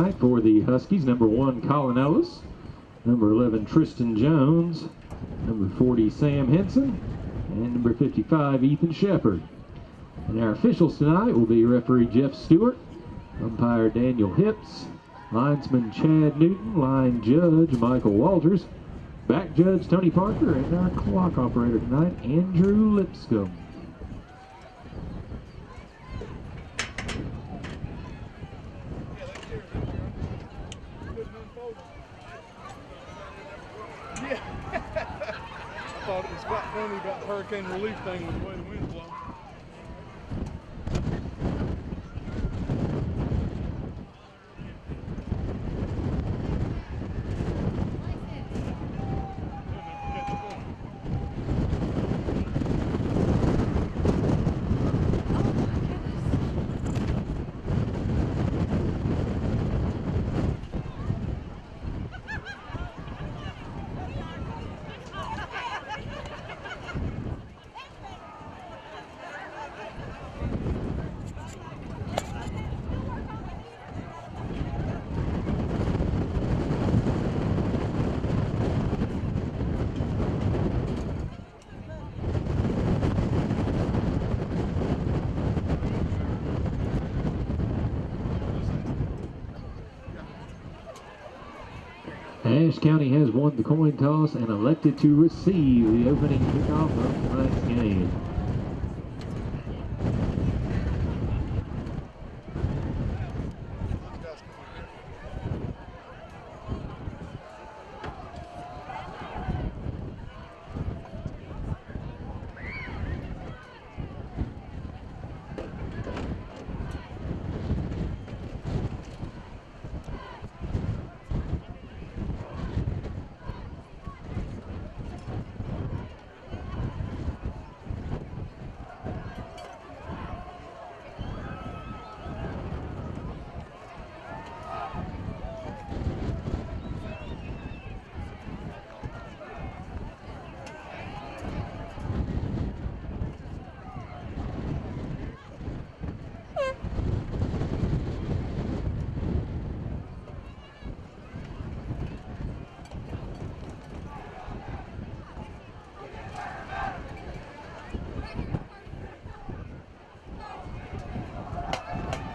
tonight for the Huskies. Number 1, Colin Ellis. Number 11, Tristan Jones. Number 40, Sam Henson. And number 55, Ethan Shepard. And our officials tonight will be referee Jeff Stewart, umpire Daniel Hips, linesman Chad Newton, line judge Michael Walters, back judge Tony Parker, and our clock operator tonight, Andrew Lipscomb. I thought it was quite funny about the hurricane relief thing with the way the wind's blowing. Ashe County has won the coin toss and elected to receive the opening kickoff of tonight's game.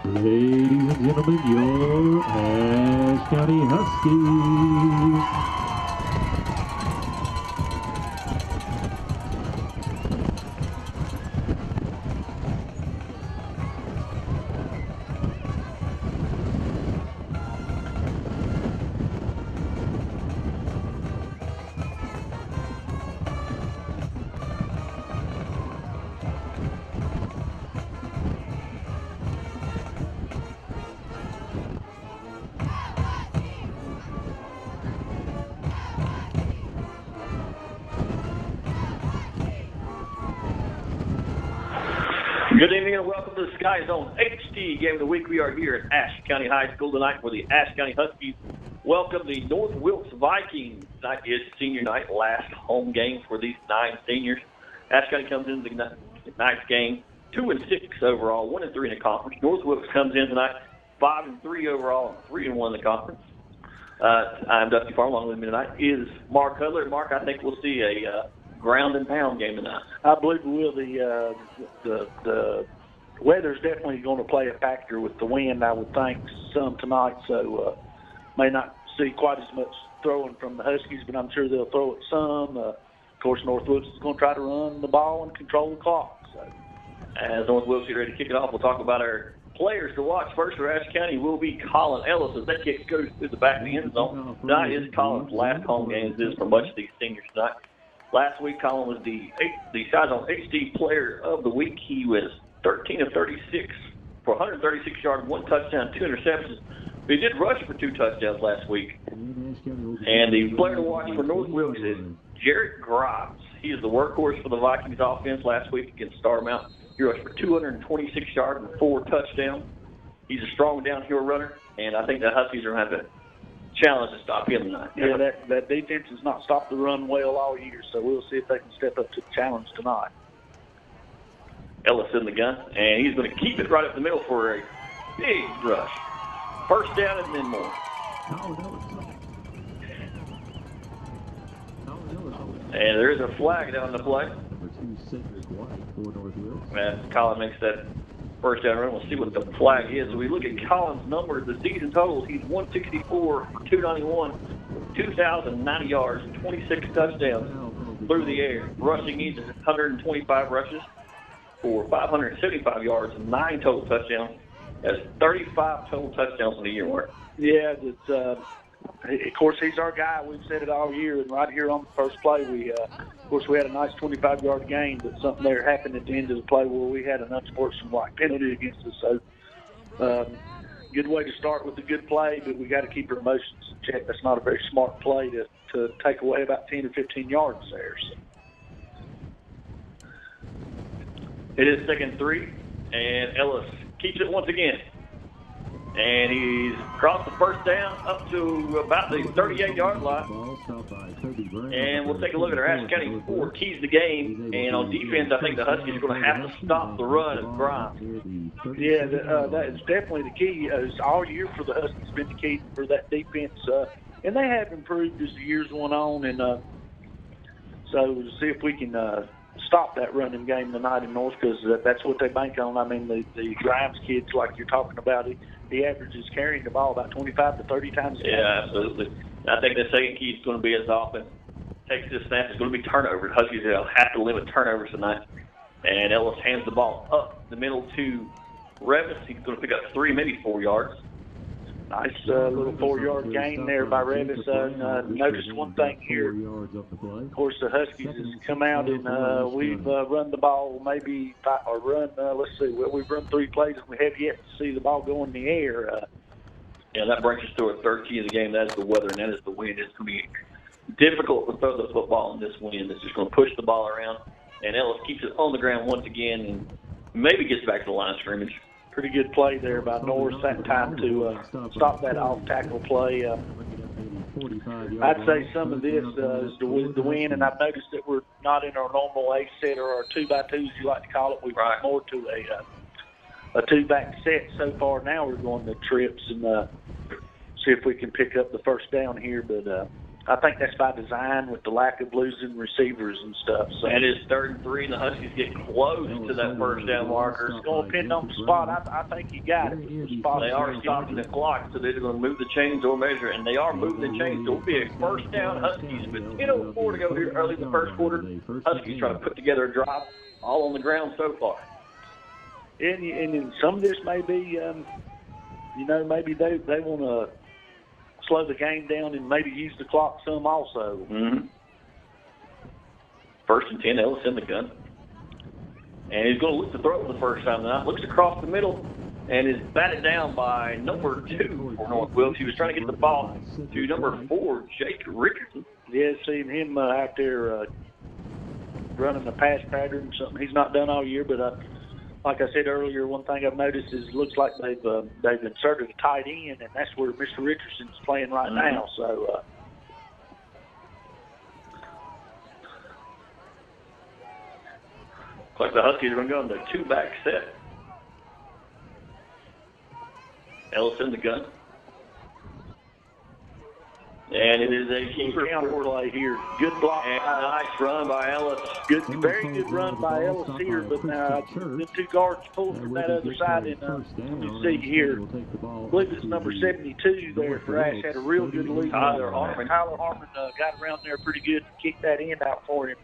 Ladies and gentlemen, your Ashe County Huskies. Good evening and welcome to the Sky Zone HT Game of the Week. We are here at Ashe County High School tonight for the Ashe County Huskies welcome the North Wilkes Vikings. Tonight is senior night, last home game for these 9 seniors. Ashe County comes into tonight's game 2-6 overall, 1-3 in the conference. North Wilkes comes in tonight 5-3 overall, and 3-1 in the conference. I'm Dusty Farm. Along with me tonight is Mark Hudler. Mark, I think we'll see a ground and pound game tonight. I believe we will. The weather's definitely going to play a factor with the wind, I would think, some tonight. So may not see quite as much throwing from the Huskies, but I'm sure they'll throw it some. Of course, North Wilkes is going to try to run the ball and control the clock. So, as North Wilkes get ready to kick it off, we'll talk about our players to watch. First for Ashe County will be Colin Ellis as that kick goes through the back of the end zone. Tonight is Colin's last home game as is for much of these seniors tonight. Last week, Colin was the Sky Zone HD Player of the Week. He was 13 of 36 for 136 yards, 1 touchdown, 2 interceptions. But he did rush for 2 touchdowns last week. And the player to watch for North Wilkes is Jarrett Grimes. He is the workhorse for the Vikings offense last week against Star Mountain. He rushed for 226 yards and 4 touchdowns. He's a strong downhill runner, and I think the Huskies are going to have to challenge to stop him tonight. Yeah, that defense has not stopped the run well all year, so we'll see if they can step up to the challenge tonight. Ellis in the gun, and he's going to keep it right up the middle for a big rush. First down and then more. And there is a flag down the play. Number 2, Cedric White for North Wilkes. And Colin makes that first down run. We'll see what the flag is. So we look at Colin's numbers, the season totals. He's 164 for 291, 2,090 yards, 26 touchdowns through the air. Rushing, he's 125 rushes for 575 yards and 9 total touchdowns. That's 35 total touchdowns in the year, Mark. Yeah, it's, of course, he's our guy. We've said it all year, and right here on the first play, of course, we had a nice 25-yard gain, but something there happened at the end of the play where we had an unsportsmanlike penalty against us. So, good way to start with a good play, but we got to keep our emotions in check. That's not a very smart play to take away about 10 or 15 yards there. So. It is 2nd and 3, and Ellis keeps it once again. And he's crossed the first down up to about the 38-yard line. And we'll take a look at our Ashe County 4 keys the game. And on defense, I think the Huskies are going to have to stop the run of Grimes. Yeah, that is definitely the key. All year for the Huskies been the key for that defense. And they have improved as the years went on. And so we'll see if we can stop that running game tonight in North, because that's what they bank on. I mean, the Grimes kids, like you're talking about, he averages carrying the ball about 25 to 30 times a game. Yeah, absolutely. I think the second key is going to be, as often takes this snap, is going to be turnovers. Huskies will have to limit turnovers tonight. And Ellis hands the ball up the middle to Revis. He's going to pick up 3, maybe 4 yards. Nice little 4-yard gain there by Revis. Notice one thing here. Of course, the Huskies has come out and we've run the ball let's see, we've run 3 plays and we have yet to see the ball go in the air. Yeah, that brings us to our third key of the game. That is the weather, and that is the wind. It's going to be difficult to throw the football in this wind. It's just going to push the ball around, and Ellis keeps it on the ground once again and maybe gets back to the line of scrimmage. Pretty good play there by Norris that time to stop that off-tackle play. I'd say some of this is the wind, and I've noticed that we're not in our normal A set or our 2x2s, you like to call it. We've gone more to a 2-back set so far. Now we're going to trips and see if we can pick up the first down here. But I think that's by design with the lack of losing receivers and stuff. So it is 3rd and 3, and the Huskies get close to that first down marker. It's going to depend on the spot. I think you got it. They are stopping the clock, so they're going to move the chains or measure, and they are moving the chains. So it'll be a first down Huskies with 10:04 to go here early in the first quarter. Huskies trying to put together a drive, all on the ground so far. And some of this may be, maybe they want to slow the game down and maybe use the clock some also. Mm-hmm. 1st and 10, Ellis in the gun. And he's going to look to throw it the first time tonight. Looks across the middle and is batted down by number 2 for North Wilkes. He was trying to get the ball to number 4, Jake Richardson. Yeah, seeing him out there running the pass pattern, something he's not done all year, but like I said earlier, one thing I've noticed is it looks like they've inserted a tight end, and that's where Mr. Richardson's playing right now. So, looks like the Huskies are going to go into a 2-back set. Ellis in the gun. And it is a keeper play here. Good block. And a nice run by Ellis. Very good run by Ellis here, but the 2 guards pulled from that other side. And you see here, I believe it's number 72 there for Ashe. Had a real good lead. Tyler Harmon got around there pretty good to kick that end out for him.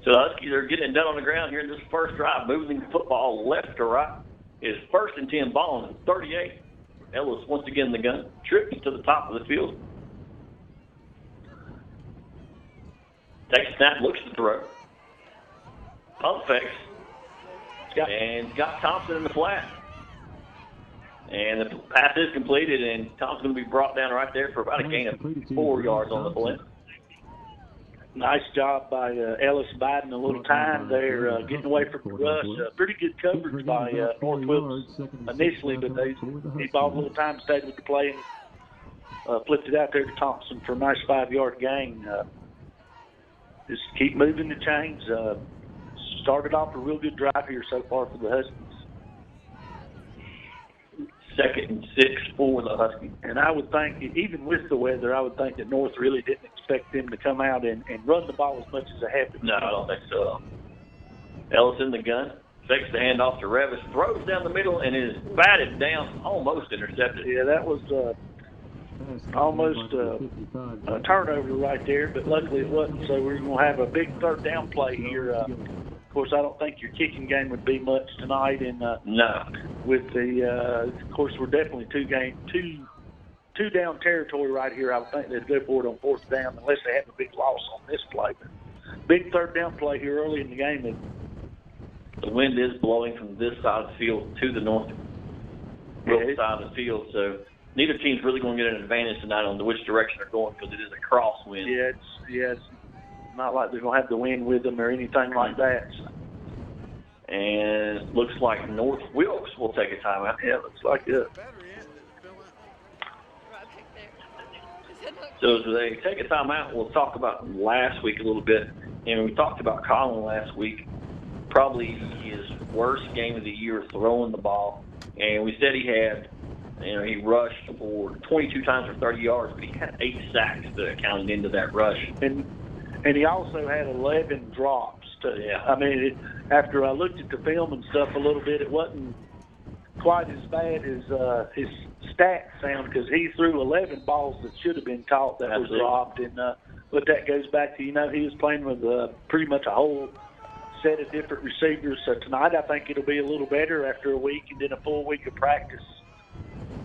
So the Huskies are getting it done on the ground here in this first drive, moving the football left to right. Is 1st and 10, ball on 38. Ellis once again in the gun, trips to the top of the field. Takes a snap, looks to throw. Pump fakes. And got Thompson in the flat. And the pass is completed, and Thompson's going to be brought down right there for about a gain of 4 yards on the play. Nice job by Ellis biding a little time there, getting away from the rush. Pretty good coverage by North Wilkes initially, but he bought a little time, stayed with the play, and flipped it out there to Thompson for a nice 5-yard gain. Just keep moving the chains. Started off a real good drive here so far for the Huskies. 2nd and 6 for the Huskies. And I would think, even with the weather, I would think that North really didn't expect them to come out and run the ball as much as they have. No, I don't think so. Ellis in the gun, fakes the handoff to Revis, throws down the middle, and is batted down, almost intercepted. Yeah, that was almost a turnover right there, but luckily it wasn't. So we're going to have a big third down play here. Of course, I don't think your kicking game would be much tonight. And no, with the, of course, we're definitely two down territory right here. I would think they'd go for it on 4th down unless they have a big loss on this play. But big third down play here early in the game. The wind is blowing from this side of the field to the north side of the field, so neither team's really going to get an advantage tonight on which direction they're going because it is a crosswind. Yeah, it's not like they're going to have the wind with them or anything like that. And it looks like North Wilkes will take a timeout. Yeah, looks like it. So as they take a timeout, we'll talk about last week a little bit. And we talked about Colin last week, probably his worst game of the year throwing the ball. And we said he had, he rushed for 22 times for 30 yards, but he had 8 sacks that counted into that rush. And he also had 11 drops, too. Yeah. I mean, after I looked at the film and stuff a little bit, it wasn't quite as bad as his stats sound because he threw 11 balls that should have been caught that Absolutely. were dropped. And but that goes back to, he was playing with pretty much a whole set of different receivers. So tonight I think it'll be a little better after a week and then a full week of practice.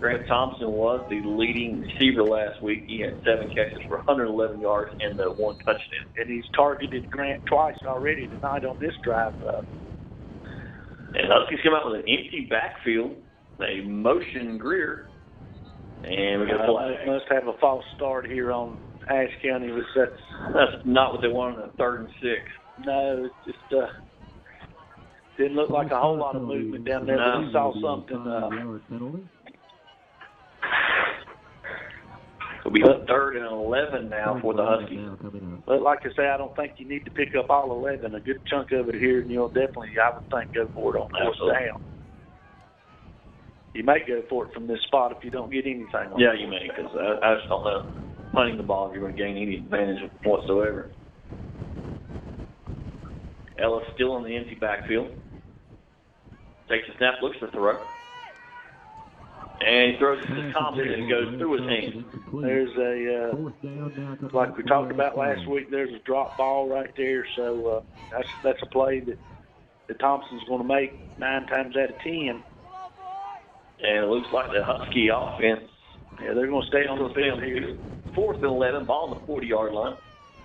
Grant Thompson was the leading receiver last week. He had 7 catches for 111 yards and the 1 touchdown. And he's targeted Grant twice already tonight on this drive. And Huskies come out with an empty backfield. They motion Greer. And we got a flag. Must have a false start here on Ashe County. That's not what they wanted on 3rd and 6. No, it just didn't look like a whole lot of movement down there. But we saw something. It'll be 3rd and 11 now for the Huskies. But like I say, I don't think you need to pick up all 11. A good chunk of it here, and you'll definitely, I would think, go for it on 4th down. You may go for it from this spot if you don't get anything on Yeah, you may, because I just don't know. Punting the ball, if you're going to gain any advantage whatsoever. Ellis still in the empty backfield. Takes a snap, looks for throw. And he throws it to Thompson and it goes through his hands. There's like we talked about last week, there's a drop ball right there. So that's a play that Thompson's going to make 9 times out of 10. And it looks like the Husky offense. Yeah, they're going to stay on the field here. 4th and 11, ball on the 40-yard line.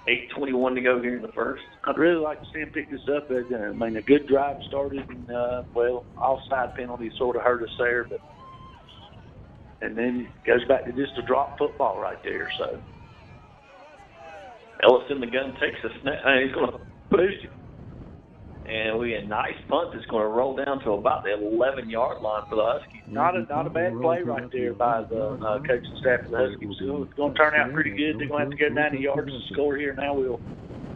8:21 to go here in the first. I'd really like to see him pick this up. I mean, a good drive started, and, offside penalty sort of hurt us there. And then it goes back to just a drop football right there. So Ellis in the gun takes a snap, and he's going to boost it. And we a nice punt that's going to roll down to about the 11-yard line for the Huskies. Not a bad play right there by the coaching staff of the Huskies. It's going to turn out pretty good. They're going to have to go 90 yards to score here. Now we'll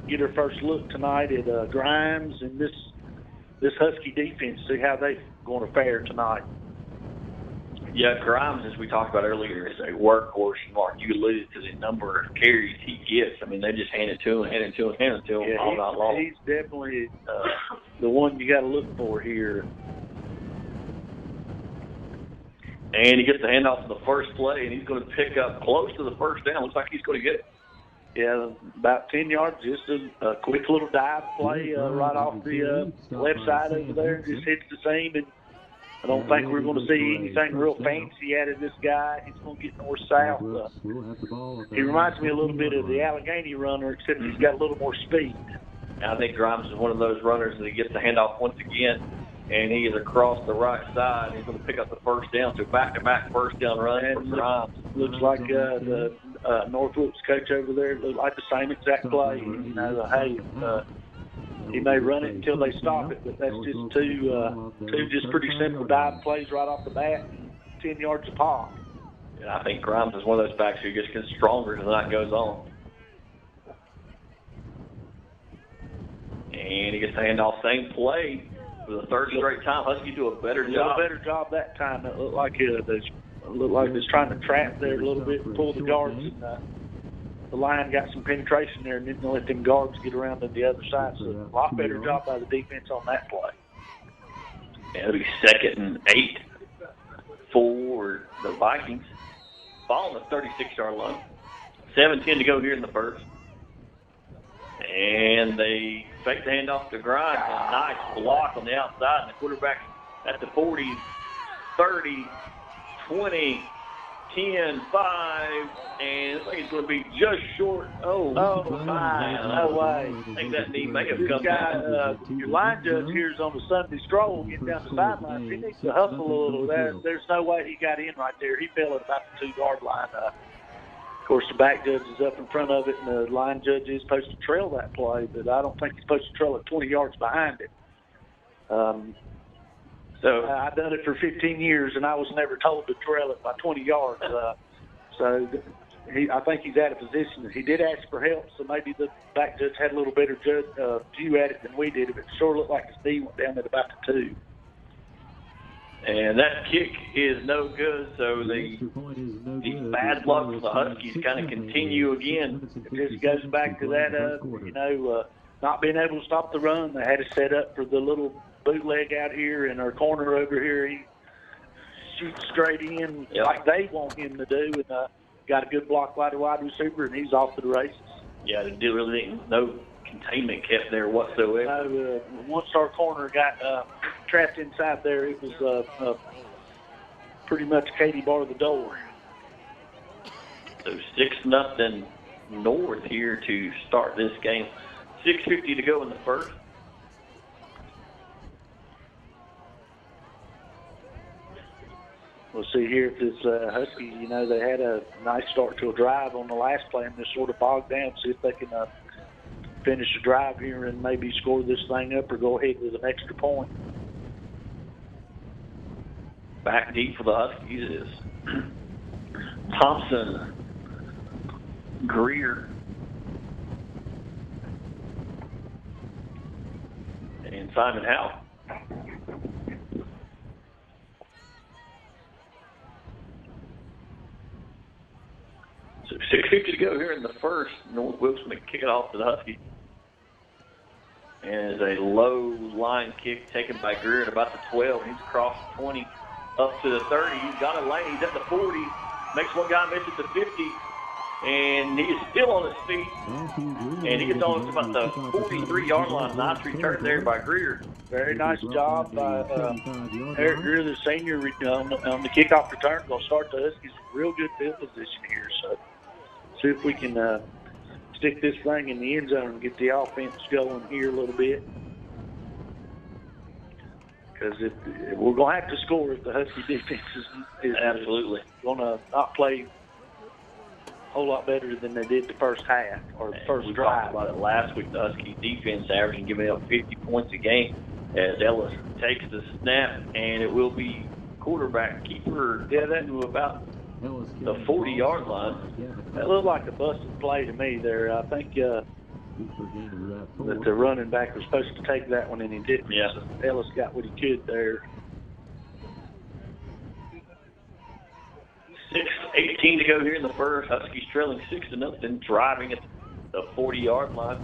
get our first look tonight at Grimes and this Husky defense, see how they're going to fare tonight. Yeah, Grimes, as we talked about earlier, is a workhorse. Mark, you alluded to the number of carries he gets. I mean, they just hand it to him all night long. He's definitely the one you got to look for here. And he gets the handoff to the first play, and he's going to pick up close to the first down. Looks like he's going to get it. Yeah, about 10 yards, just a quick little dive play right off the left side over there. Just hits the seam, and I don't think we're going to see anything real fancy out of this guy. He's going to get north-south. He reminds me a little bit of the Allegheny runner, except he's got a little more speed. I think Grimes is one of those runners that he gets the handoff once again, and he is across the right side. He's going to pick up the first down, so back-to-back first down run for Grimes. Looks like the North Wilkes coach over there looked like the same exact play. He may run it until they stop it, but that's just two just pretty simple dive plays right off the bat, 10 yards a pop. Yeah, I think Grimes is one of those backs who just gets stronger as the night goes on. And he gets the handoff, same play, For the third straight time, Huskies do a better job. A better job that time. It looked like it's trying to trap there a little bit and pull the guards, and the line got some penetration there and didn't let them guards get around to the other side. So a lot better job by the defense on that play. And it'll be 2nd and 8 for the Vikings. Ball on the 36-yard line. 7:10 to go here in the first. And they fake the handoff to Grimes. A nice block on the outside. And the quarterback at the 40, 30, 20, 10, 5. And I think it's going to be just short. Oh my. No way. I think that knee may have come down. Your line judge here is on the Sunday stroll getting down the sideline. He needs to hustle a little. There's no way he got in right there. He fell at about the 2-yard line. Of course, the back judge is up in front of it, and the line judge is supposed to trail that play, but I don't think he's supposed to trail it 20 yards behind it. So I've done it for 15 years, and I was never told to trail it by 20 yards. So I think he's out of position. He did ask for help, so maybe the back judge had a little better view at it than we did. But it sure looked like his knee went down at about the 2. And that kick is no good, so the bad luck for the Huskies kind of continue again. It just goes back to that, not being able to stop the run. They had it set up for the little bootleg out here, and our corner over here, he shoots straight in like they want him to do, and got a good block by the wide receiver, and he's off to the races. Yeah, they did really no containment kept there whatsoever. Once our corner got trapped inside there, it was pretty much Katie bar the door. So 6-0 North here to start this game. 6:50 to go in the first. We'll see here if this Huskies, they had a nice start to a drive on the last play, and they're sort of bogged down. See if they can finish the drive here and maybe score this thing up or go ahead with an extra point. Back deep for the Huskies is Thompson, Greer, and Simon Howe. So 6:50 to go here in the first. North Wilkes going to kick it off to the Huskies. And it's a low line kick taken by Greer at about the 12. He's across the 20 up to the 30. He's got a lane. He's at the 40. Makes one guy miss at the 50. And he is still on his feet. And he gets on to about the 43-yard line. Nice return there by Greer. Very nice job by Eric Greer, the senior, on the kickoff return. Going to start the Huskies in real good field position here. So see if we can stick this thing in the end zone and get the offense going here a little bit. Because we're going to have to score if the Husky defense is absolutely going to not play a whole lot better than they did the first half or the first drive. We talked about it last week. The Husky defense averaging giving up 50 points a game as Ellis takes the snap, and it will be quarterback keeper to about the 40-yard line. That looked like a busted play to me there. I think that the running back was supposed to take that one, and he didn't. Yeah. So Ellis got what he could there. 6:18 to go here in the first. Huskies trailing 6-0, driving at the 40-yard line.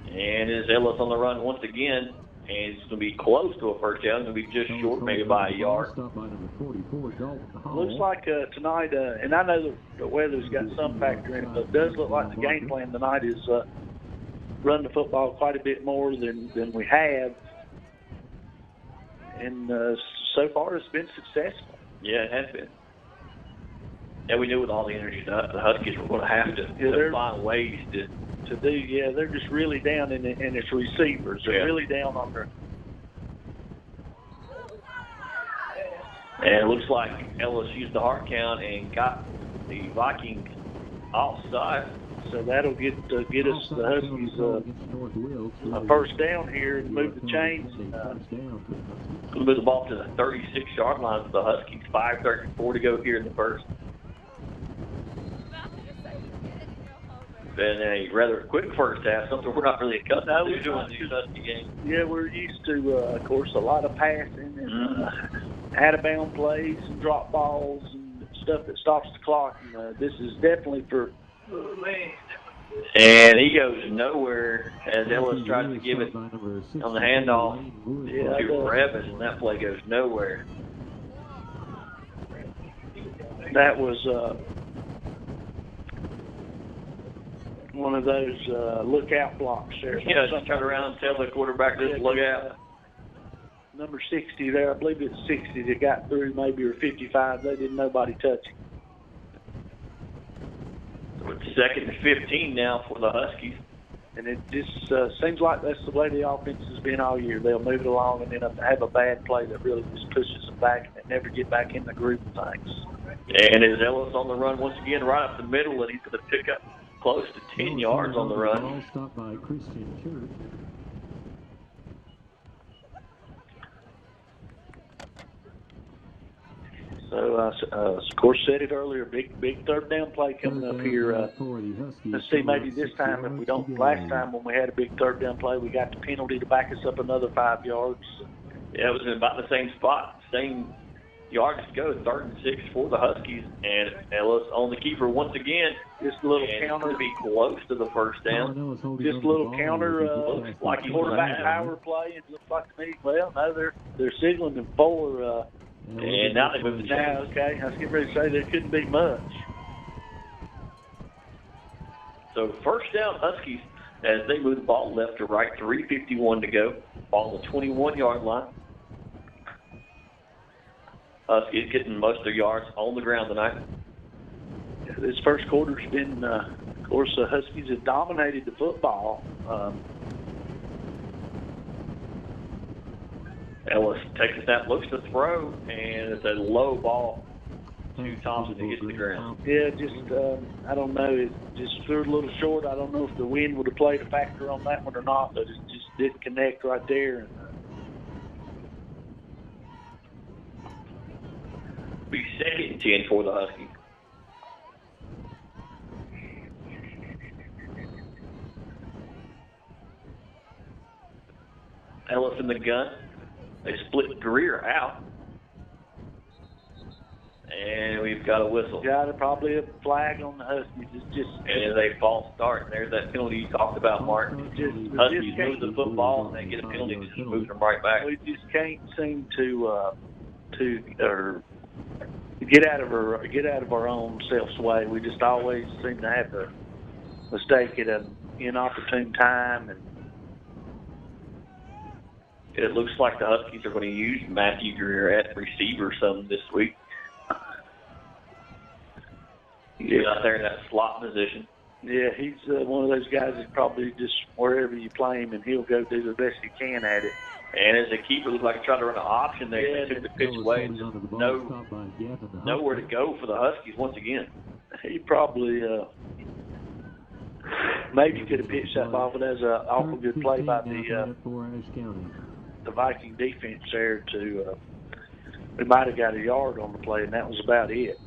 And is Ellis on the run once again. And it's going to be close to a first down. It's going to be just short, maybe by a yard. Looks like tonight, and I know the weather's got some factor in it, but it does look like the game plan tonight is run the football quite a bit more than we have. And so far it's been successful. Yeah, it has been. Yeah, we knew with all the energy the Huskies were going to have to find ways to do. Yeah, they're just really down in its receivers. They're really down on their. And it looks like Ellis used the hard count and got the Vikings offside. So that'll get us the Huskies a first down here and move the chains. We'll move the ball to the 36-yard line for the Huskies. 5:34 to go here in the first. been a rather quick first half, something we're not really accustomed to doing these Husky games. Yeah, we're used to, of course, a lot of passing and out-of-bound plays and drop balls and stuff that stops the clock. And this is definitely for And he goes nowhere as Ellis tries to give it on the handoff to Revis, and that play goes nowhere. That was one of those lookout blocks there. Yeah, just turn around and tell the quarterback to look out. Number 60 there, I believe it's 60 that got through, maybe, or 55. They didn't nobody touch him. So it's 2nd and 15 now for the Huskies. And it just seems like that's the way the offense has been all year. They'll move it along and then have a bad play that really just pushes them back and they never get back in the group of things. And is Ellis on the run once again right up the middle, and he's going to pick up close to 10 yards on the run. Stopped by Christian Church. So, of course, said it earlier, big third down play coming up here. Let's see, maybe this time, if we don't, last time when we had a big third down play, we got the penalty to back us up another 5 yards. Yeah, it was in about the same spot, same yards to go, 3rd and 6 for the Huskies, and Ellis on the keeper once again. Just a little counter to be close to the first down. Just a little counter, like he's quarterback power play. It looks like to me. Well, no, they're signaling them for. And now they move the chains. Okay, I was getting ready to say there couldn't be much. So first down, Huskies, as they move the ball left to right, 3:51 to go. Ball on the 21-yard line. Huskies getting most of their yards on the ground tonight. This first quarter's been, of course, the Huskies have dominated the football. Ellis takes a snap, looks to throw, and it's a low ball to Thompson to get to the ground. Yeah, just, I don't know, it just threw a little short. I don't know if the wind would have played a factor on that one or not, but it just didn't connect right there. Be 2nd and 10 for the Huskies. Ellis in the gun. They split Greer out. And we've got a whistle. Got it, probably a flag on the Huskies. It's just and it's a false start. And there's that penalty you talked about, Mark. Huskies move the football and they get a penalty that just moves them right back. We just can't seem to get out of our own self's way. We just always seem to have a mistake at an inopportune time. And it looks like the Huskies are going to use Matthew Greer at receiver some this week. He's out there in that slot position. Yeah, he's one of those guys that probably just wherever you play him, and he'll go do the best he can at it. And as a keeper, looks like he tried to run an option there. Yeah, they took the pitch away. Nowhere to go for the Huskies once again. He probably maybe could have pitched that ball, but that's an awful good play by the Viking defense there to we might have got a yard on the play, and that was about it.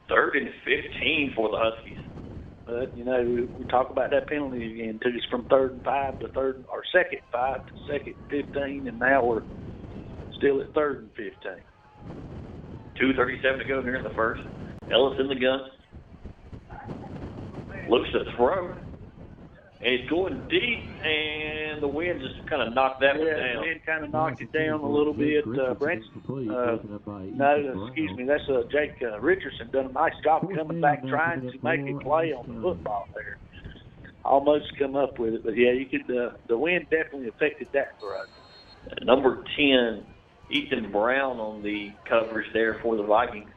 3rd and 15 for the Huskies. But, we talk about that penalty again. Took us from 3rd and 5 to 2nd, or 2nd 5 to 2nd 15, and now we're still at 3rd and 15. 2:37 to go here in the first. Ellis in the gun. Looks to throw. And he's going deep, and the wind just kind of knocked that one down. Yeah, the wind kind of knocked it down a little bit. Brent, that's Jake Richardson done a nice job coming back trying to make a play on the football there. Almost come up with it, but yeah, you could. The wind definitely affected that throw. Number 10, Ethan Brown on the coverage there for the Vikings.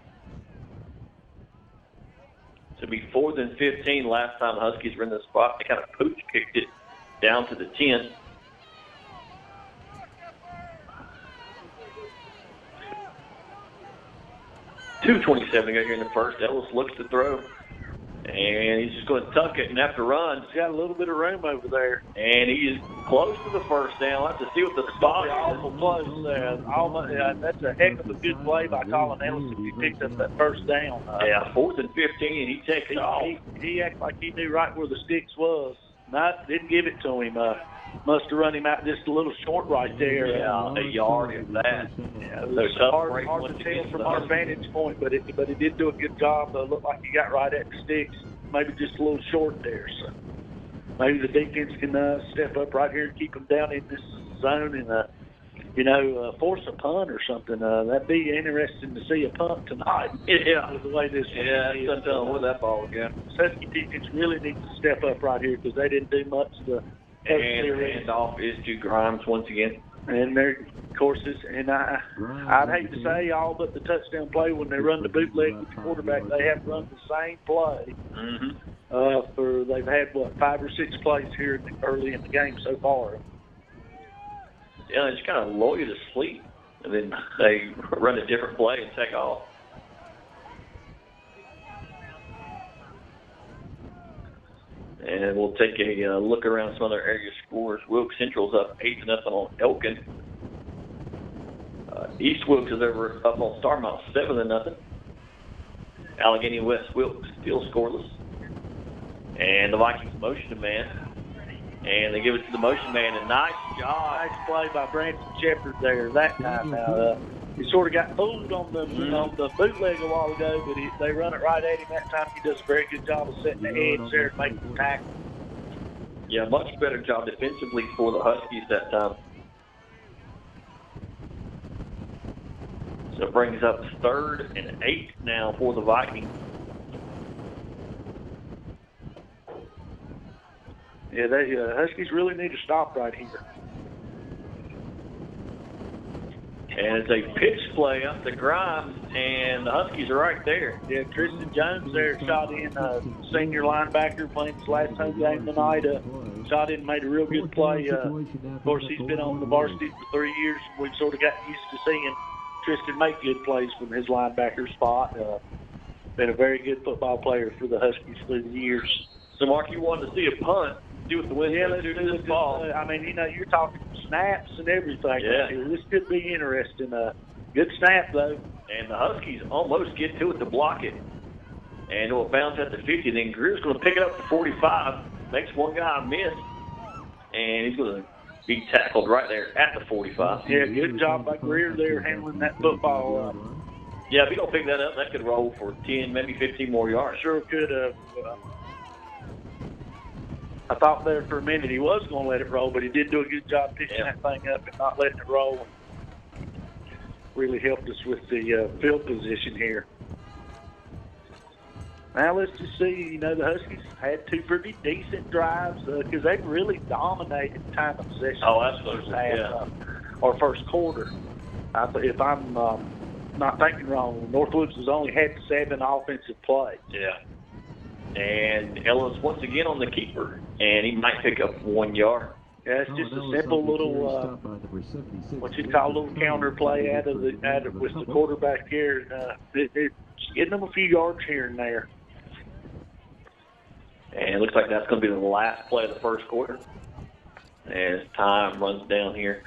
To be 4th and 15 last time the Huskies were in the spot. They kind of pooch kicked it down to the 10. .227 to go here in the first. Ellis looks to throw. And he's just going to tuck it and have to run. He's got a little bit of room over there. And he is close to the first down. Let's see what the spot is. Awful close there. That's a heck of a good play by Colin Ellis if he picked up that first down. Yeah, 4th and 15, and he takes it off. He acted like he knew right where the sticks was. Didn't give it to him. Must have run him out just a little short right there. Yeah, a yard if that. Yeah, it was hard to tell from our vantage point, but he did do a good job. Looked like he got right at the sticks, maybe just a little short there. So maybe the defense can step up right here and keep them down in this zone and, force a punt or something. That'd be interesting to see a punt tonight. Yeah. With the way this is. That's where that ball again. Husky defense really needs to step up right here because they didn't do much to and handoff is to Grimes once again. And their courses, and I'd hate to say all but the touchdown play when they run the bootleg with the quarterback, they have run the same play. Mm-hmm. They've had 5 or 6 plays here early in the game so far. Yeah, they just kind of lull you to sleep, and then they run a different play and take off. And we'll take a look around some other area scores. Wilkes Central's up 8-0 on Elkin. East Wilkes is up on Starmount 7-0. Allegheny West Wilkes still scoreless. And the Vikings motion man. And they give it to the motion man. A nice job. Nice play by Branson Shepard there that time. Now, he sort of got fooled on the bootleg a while ago, but they run it right at him that time. He does a very good job of setting the edge there and making the tackle. Yeah, much better job defensively for the Huskies that time. So it brings up 3rd and 8 now for the Vikings. Yeah, the Huskies really need to stop right here. And it's a pitch play up to Grimes, and the Huskies are right there. Yeah, Tristan Jones there shot in, senior linebacker playing his last home game tonight. Shot in and made a real good play. Of course, he's been on the varsity for 3 years. We've sort of gotten used to seeing Tristan make good plays from his linebacker spot. Been a very good football player for the Huskies through the years. So, Mark, you wanted to see a punt. Do with the wind. Yeah, let's do this ball. I mean, you're talking snaps and everything. Yeah. This could be interesting. Good snap, though. And the Huskies almost get to it to block it. And it'll bounce at the 50. Then Greer's going to pick it up to 45. Makes one guy miss. And he's going to be tackled right there at the 45. Yeah, good job by Greer there handling that football. Yeah, if he don't pick that up, that could roll for 10, maybe 15 more yards. Sure could have. I thought there for a minute he was going to let it roll, but he did do a good job picking that thing up and not letting it roll. Really helped us with the field position here. Now let's just see, the Huskies had 2 pretty decent drives because they really dominated time of possession. Oh, absolutely, or first quarter. If I'm not thinking wrong, North Wilkes has only had 7 offensive plays. Yeah. And Ellis once again on the keeper, and he might pick up 1 yard. Yeah, it's just a simple little, what you call a little counter play out of with the quarterback here. It's getting them a few yards here and there. And it looks like that's going to be the last play of the first quarter as time runs down here.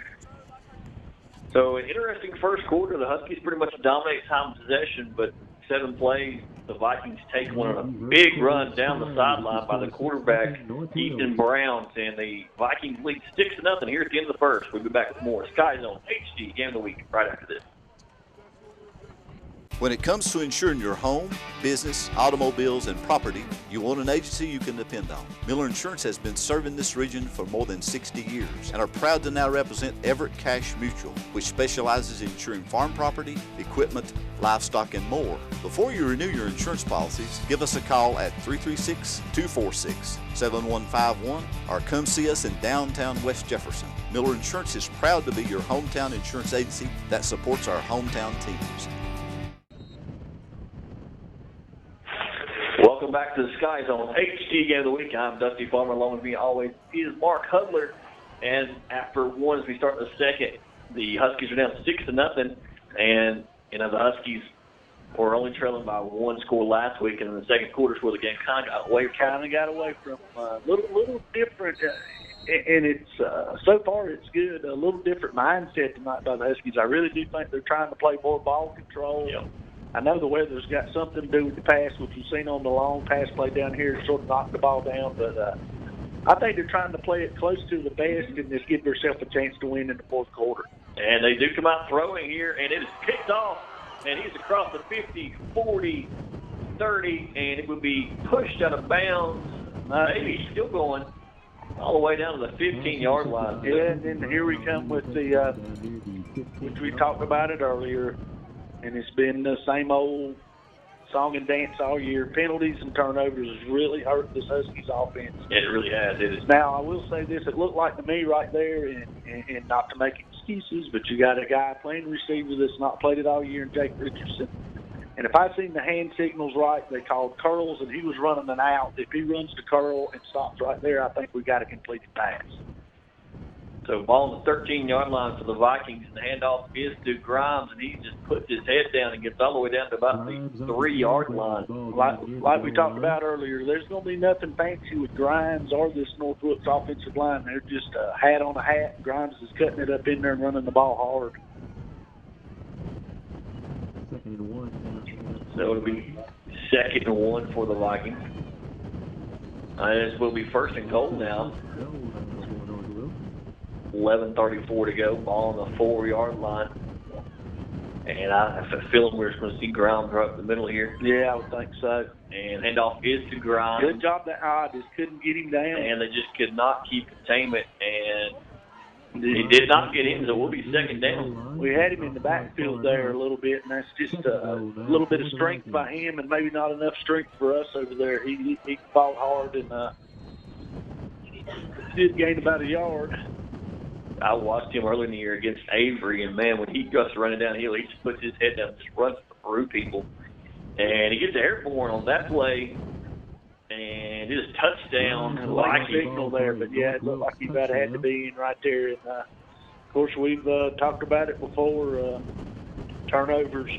So an interesting first quarter. The Huskies pretty much dominate time of possession, but 7 plays, the Vikings take one on a big run down the sideline by the quarterback, Ethan Browns, and the Vikings lead 6-0 here at the end of the first. We'll be back with more Sky Zone HD Game of the Week right after this. When it comes to insuring your home, business, automobiles, and property, you want an agency you can depend on. Miller Insurance has been serving this region for more than 60 years and are proud to now represent Everett Cash Mutual, which specializes in insuring farm property, equipment, livestock, and more. Before you renew your insurance policies, give us a call at 336-246-7151 or come see us in downtown West Jefferson. Miller Insurance is proud to be your hometown insurance agency that supports our hometown teams. Welcome back to the Sky Zone HD Game of the Week. I'm Dusty Farmer. Along with me always is Mark Hudler. And after one, as we start the second, the Huskies are down 6-0. And, the Huskies were only trailing by 1 score last week. And in the second quarter is where the game kind of got away from. A little different. and it's so far it's good. A little different mindset tonight by the Huskies. I really do think they're trying to play more ball control. Yep. I know the weather's got something to do with the pass, which we've seen on the long pass play down here, sort of knocked the ball down. But I think they're trying to play it close to the best and just give themselves a chance to win in the fourth quarter. And they do come out throwing here, and it is picked off, and he's across the 50, 40, 30, and it would be pushed out of bounds. Maybe he's still going all the way down to the 15-yard line. Yeah, and then here we come with the, which we talked about it earlier, and it's been the same old song and dance all year. Penalties and turnovers has really hurt this Huskies offense. It really has. It is. Now, I will say this. It looked like to me right there, and not to make excuses, but you got a guy playing receiver that's not played it all year in Jake Richardson. And if I seen the hand signals right, they called curls, and he was running an out. If he runs the curl and stops right there, I think we got a completed pass. So ball on the 13-yard line for the Vikings, and the handoff is to Grimes, and he just puts his head down and gets all the way down to about the 3-yard line. Like we talked about earlier, there's going to be nothing fancy with Grimes or this North Wilkes offensive line. They're just a hat on a hat. Grimes is cutting it up in there and running the ball hard. So it'll be 2nd and 1 for the Vikings. This will be 1st and goal now. 11:34 to go. Ball on the 4-yard line. And I have a feeling we're just going to see Grimes right up the middle here. Yeah, I would think so. And handoff is to Grimes. Good job that I just couldn't get him down. And they just could not keep containment. And he did not get in, so we'll be 2nd down. We had him in the backfield there a little bit, and that's just a little bit of strength by him and maybe not enough strength for us over there. He fought hard and did gain about a yard. I watched him early in the year against Avery, and, man, when he goes running downhill, he just puts his head down and just runs through people. And he gets airborne on that play, and it is touchdown. Like a signal there, but, yeah, it looked like he about had to be in right there. And, of course, we've talked about it before, turnovers,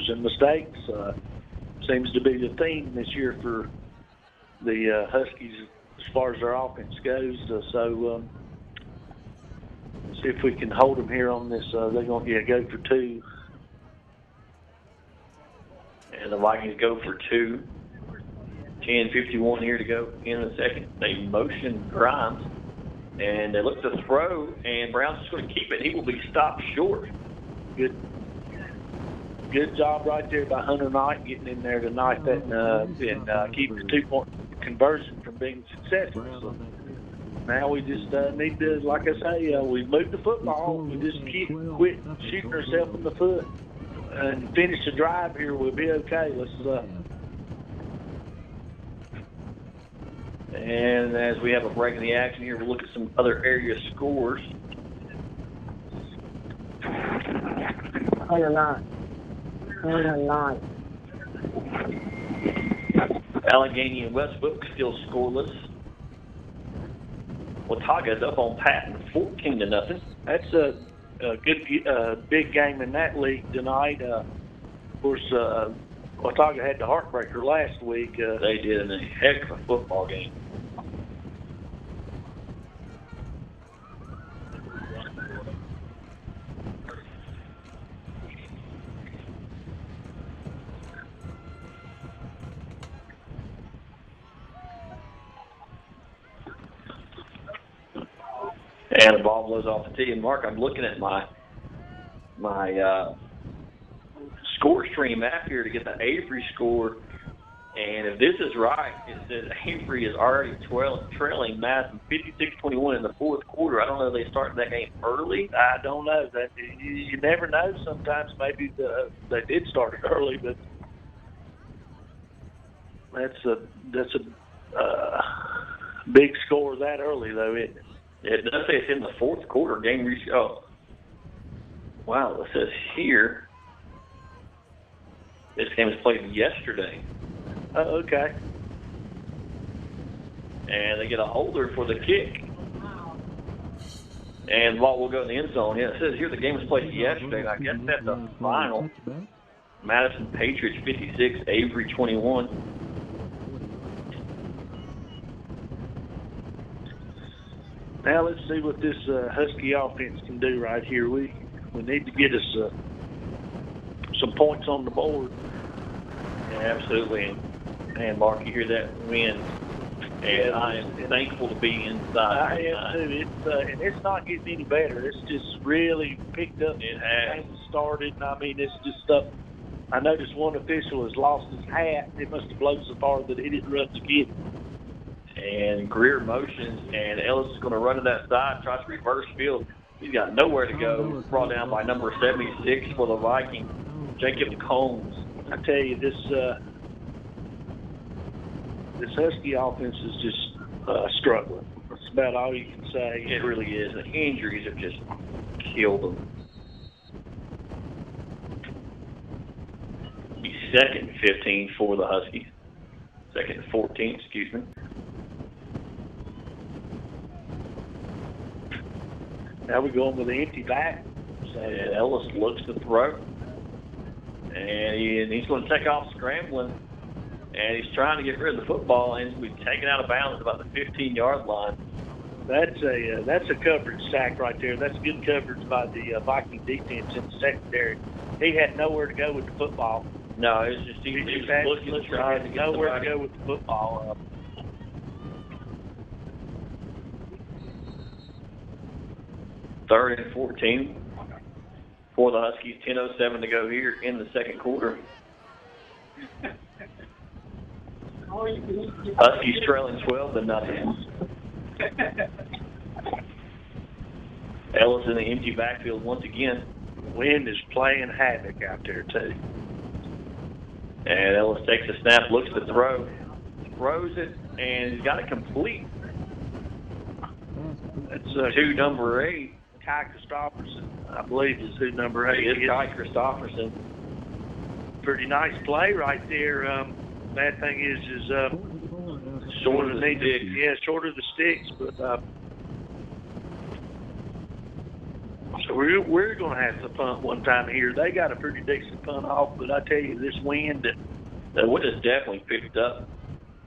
and mistakes seems to be the theme this year for the Huskies as far as their offense goes. See if we can hold them here on this. They're going to go for 2. And the Vikings go for 2. 10:51 here to go in the second. They motion Grimes, and they look to throw, and Brown's just going to keep it. He will be stopped short. Good job right there by Hunter Knight getting in there to knife that and keep the 2-point conversion from being successful. So now we just need to, like I say, we moved the football. We just quit shooting ourselves in the foot and finish the drive here. We'll be okay. Let's. And as we have a break in the action here, we'll look at some other area scores. Allegheny and West Wilkes still scoreless. Watauga's up on Patton 14-0. That's a good big game in that league tonight. Of course, Watauga had the heartbreaker last week. They did in a heck of a football game. And the ball blows off the tee. And Mark, I'm looking at my score stream app here to get the Avery score. And if this is right, it says Avery is already trailing Madison 56-21 in the fourth quarter. I don't know if they started that game early. I don't know. That you never know. Sometimes maybe they did start it early, but that's a big score that early, though, isn't it? It does say it's in the fourth quarter. Game oh, wow! It says here this game was played yesterday. Oh, okay. And they get a holder for the kick. And the ball will go in the end zone. Yeah, it says here the game was played yesterday. I guess that's the final. Madison Patriots 56, Avery 21. Now let's see what this Husky offense can do right here. We need to get us some points on the board. Yeah, absolutely. And Mark, you hear that wind, and I am thankful to be inside. I am too. It's not getting any better. It's just really picked up. It has. Things started, and I mean, it's just stuff. I noticed one official has lost his hat. It must have blown so far that he didn't run to get it. And Greer motions, and Ellis is going to run to that side, tries to reverse field. He's got nowhere to go. Brought down by number 76 for the Vikings, Jacob Combs. I tell you, this Husky offense is just struggling. That's about all you can say. It really is. The injuries have just killed them. Be 2nd and 15 for the Huskies. 2nd and 14, excuse me. Now we're going with an empty back. So And Ellis looks to throw. And he's going to take off scrambling. And he's trying to get rid of the football, and he's taken out of bounds about the 15-yard line. that's a coverage sack right there. That's good coverage by the Viking defense in the secondary. He had nowhere to go with the football. No, it was just he was looking to try to get nowhere to somebody. go with the football. 3rd and 14 for the Huskies. 10:07 to go here in the second quarter. Huskies trailing 12-0. Ellis in the empty backfield once again. Wind is playing havoc out there too. And Ellis takes a snap, looks to throw, throws it, and he's got it complete. That's To number 8. Kai Christopherson, I believe, is who number 8 It's is. Kai Christopherson. Pretty nice play right there. Bad thing is Short of the need to- sticks. Yeah, short of the sticks, but so we're going to have to punt one time here. They got a pretty decent punt off, but I tell you, this wind. The wind has definitely picked up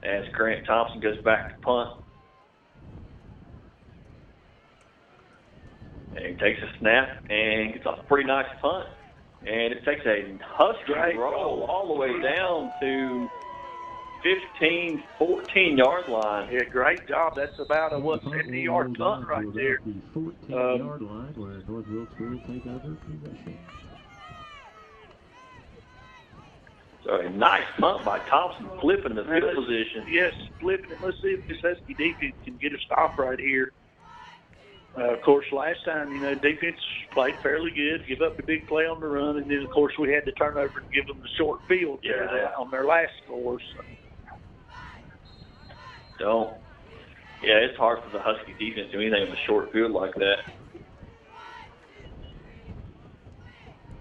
as Grant Thompson goes back to punt. And he takes a snap and gets off a pretty nice punt. And it takes a Husky roll all the way down to 15, 14-yard line. Yeah, great job. That's about a 70-yard punt right there. The 14-yard line where North Wilkes will take over possession. So a nice punt by Thompson, flipping the field position. Yes, flipping it. Let's see if this Husky defense can get a stop right here. Of course, last time, defense played fairly good, give up the big play on the run, and then, of course, we had the turnover and give them the short field on their last score. So, yeah, it's hard for the Husky defense to do anything with a short field like that.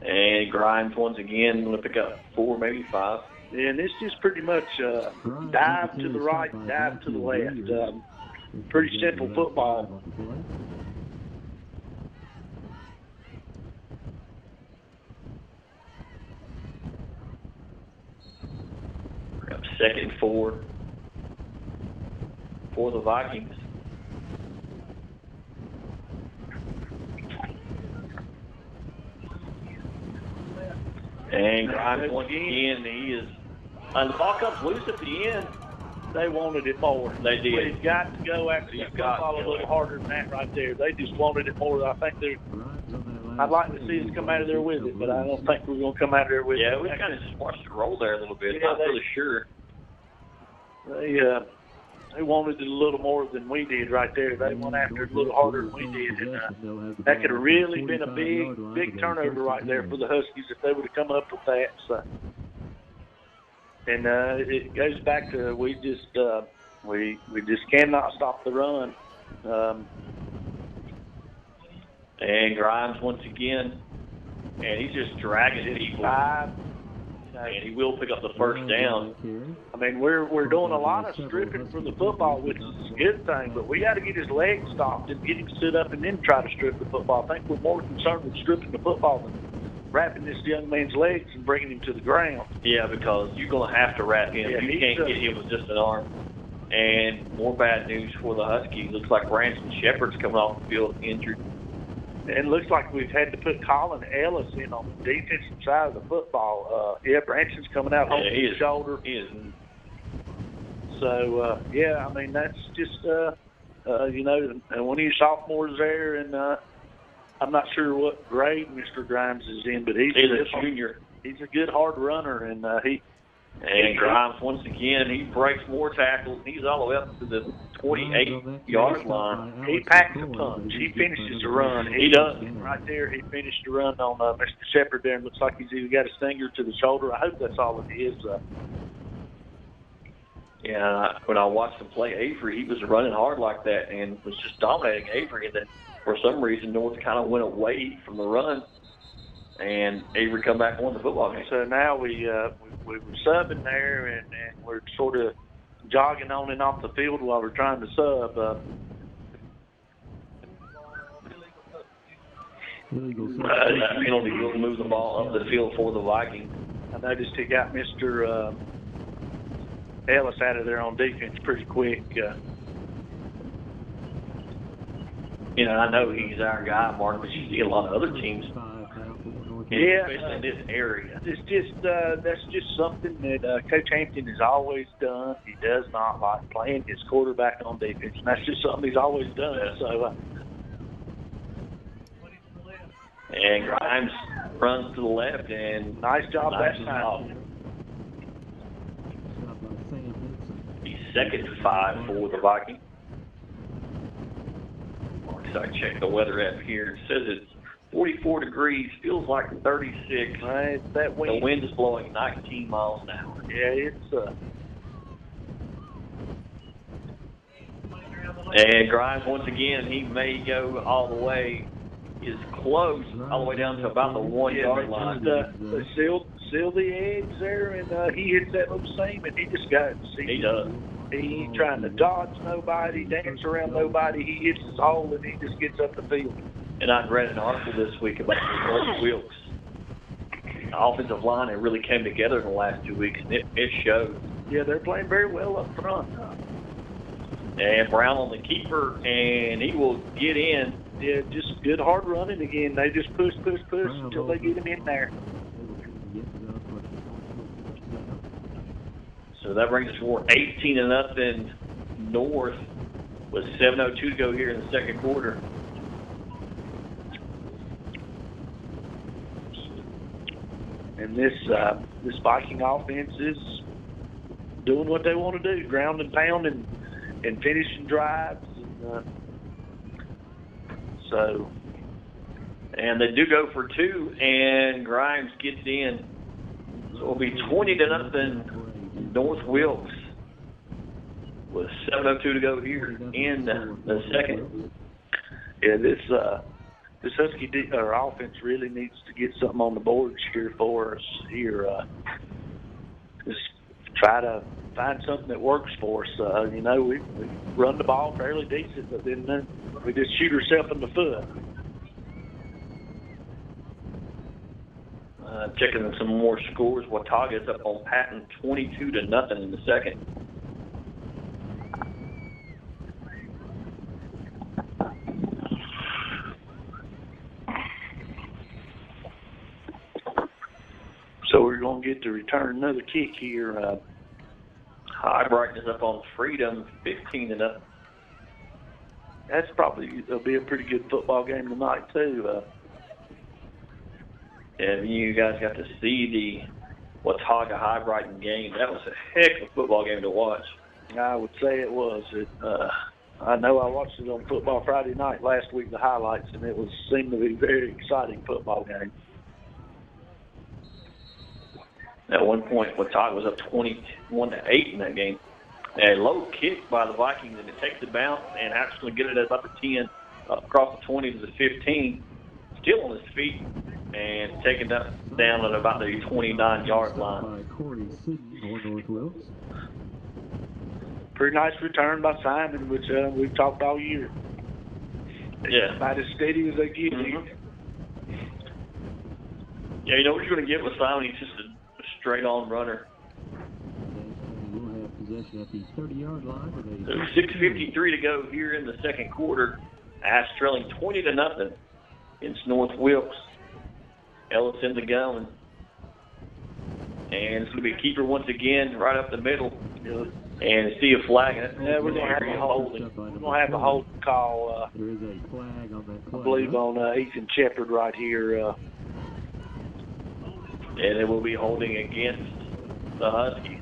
And Grimes once again going to pick up 4, maybe 5. And it's just pretty much dive to the right, dive to the left. Pretty simple football. Up 2nd and 4 for the Vikings. And Grimes once again, he is. And the ball comes loose at the end. They wanted it more. They did. We've got to go after that football a little harder than that right there. They just wanted it more. I think I'd like to see us come out of there with it, but I don't think we're going to come out of there with it. Yeah, we kind of just watched it roll there a little bit. Yeah, Not really sure. They wanted it a little more than we did right there. They went after it a little harder than we did. And, that could have really been a big turnover right there for the Huskies if they would have come up with that. So. And it goes back to we just cannot stop the run. And Grimes once again, and he's just dragging people. And he will pick up the first down. I mean, we're doing a lot of stripping for the football, which is a good thing, but we got to get his legs stopped and get him stood up and then try to strip the football. I think we're more concerned with stripping the football than wrapping this young man's legs and bringing him to the ground. Yeah, because you're going to have to wrap him. Yeah, you can't get him with just an arm. And more bad news for the Huskies. Looks like Branson Shepard's coming off the field injured. And it looks like we've had to put Colin Ellis in on the defensive side of the football. Branson's coming out holding his shoulder. He is. So, I mean, that's just, and one of your sophomores there, and I'm not sure what grade Mr. Grimes is in, but he's a junior. He's a good hard runner, and And Grimes, once again, he breaks more tackles. He's all the way up to the 28-yard line. He packs a punch. He finishes the run. He does. Right there, he finished the run on Mr. Shepard there, and looks like he's even got a stinger to the shoulder. I hope that's all it is. When I watched him play Avery, he was running hard like that and was just dominating Avery. And then for some reason, North kind of went away from the run, and Avery come back and won the football game. So now we were subbing there, and we're sort of jogging on and off the field while we're trying to sub. Penalty will move the ball up the field for the Vikings. I noticed he got Mr. Ellis out of there on defense pretty quick. I know he's our guy, Mark, but you see a lot of other teams. Especially in this area. It's just that's just something that Coach Hampton has always done. He does not like playing his quarterback on defense, and that's just something he's always done. So. And Grimes runs to the left, and nice job that time. He's second to 5 for the Vikings. So I checked the weather app here. It says it's 44 degrees, feels like 36. Right, that wind. The wind is blowing 19 miles an hour. Yeah, it's And Grimes, once again, he may go all the way. Is close, all the way down to about the 1-yard line. Seal the eggs there, and he hits that little seam, and he just got it. He does. He ain't trying to dodge nobody, dance around nobody. He hits his hole, and he just gets up the field. And I read an article this week about the Wilkes. The offensive line, it really came together in the last 2 weeks, and it showed. Yeah, they're playing very well up front. And Brown on the keeper, and he will get in. Yeah, just good hard running again. They just push until they get him in there. So that brings us to 18-0 North with 7:02 to go here in the second quarter. And this Viking offense is doing what they want to do, ground and pound and finishing drives. And they do go for 2, and Grimes gets in. So it'll be 20-0 North Wilkes with 7:02 to go here in the second. Yeah, this Husky offense really needs to get something on the boards here for us here. Just try to find something that works for us. We run the ball fairly decent, but then we just shoot ourselves in the foot. Checking some more scores. Watauga's up on Patton 22-0 in the second. So we're going to get to return another kick here. High Brightness up on Freedom 15-0. That's it'll be a pretty good football game tonight too. And you guys got to see the Watauga High Brighton game. That was a heck of a football game to watch. I would say it was. I know I watched it on Football Friday night last week, the highlights, and it seemed to be a very exciting football game. At one point, Watauga was up 21-8 in that game. A low kick by the Vikings, and it takes the bounce and actually get it at about the 10, across the 20 to the 15. Still on his feet and taking that down at about the 29-yard line. Pretty nice return by Simon, which we've talked all year. Yeah. About as steady as they get. Mm-hmm. Yeah, what you're going to get with Simon? He's just a straight-on runner. possession at the 30-yard line with a... So 6:53 to go here in the second quarter. Ashe trailing 20-0 against North Wilkes. Ellis in the gun. And it's going to be a keeper once again right up the middle. And see a flag. Yeah, we're going to have a holding. We're going to have a holding call. There is a flag on that play. I believe on Ethan Shepard right here. And it will be holding against the Huskies.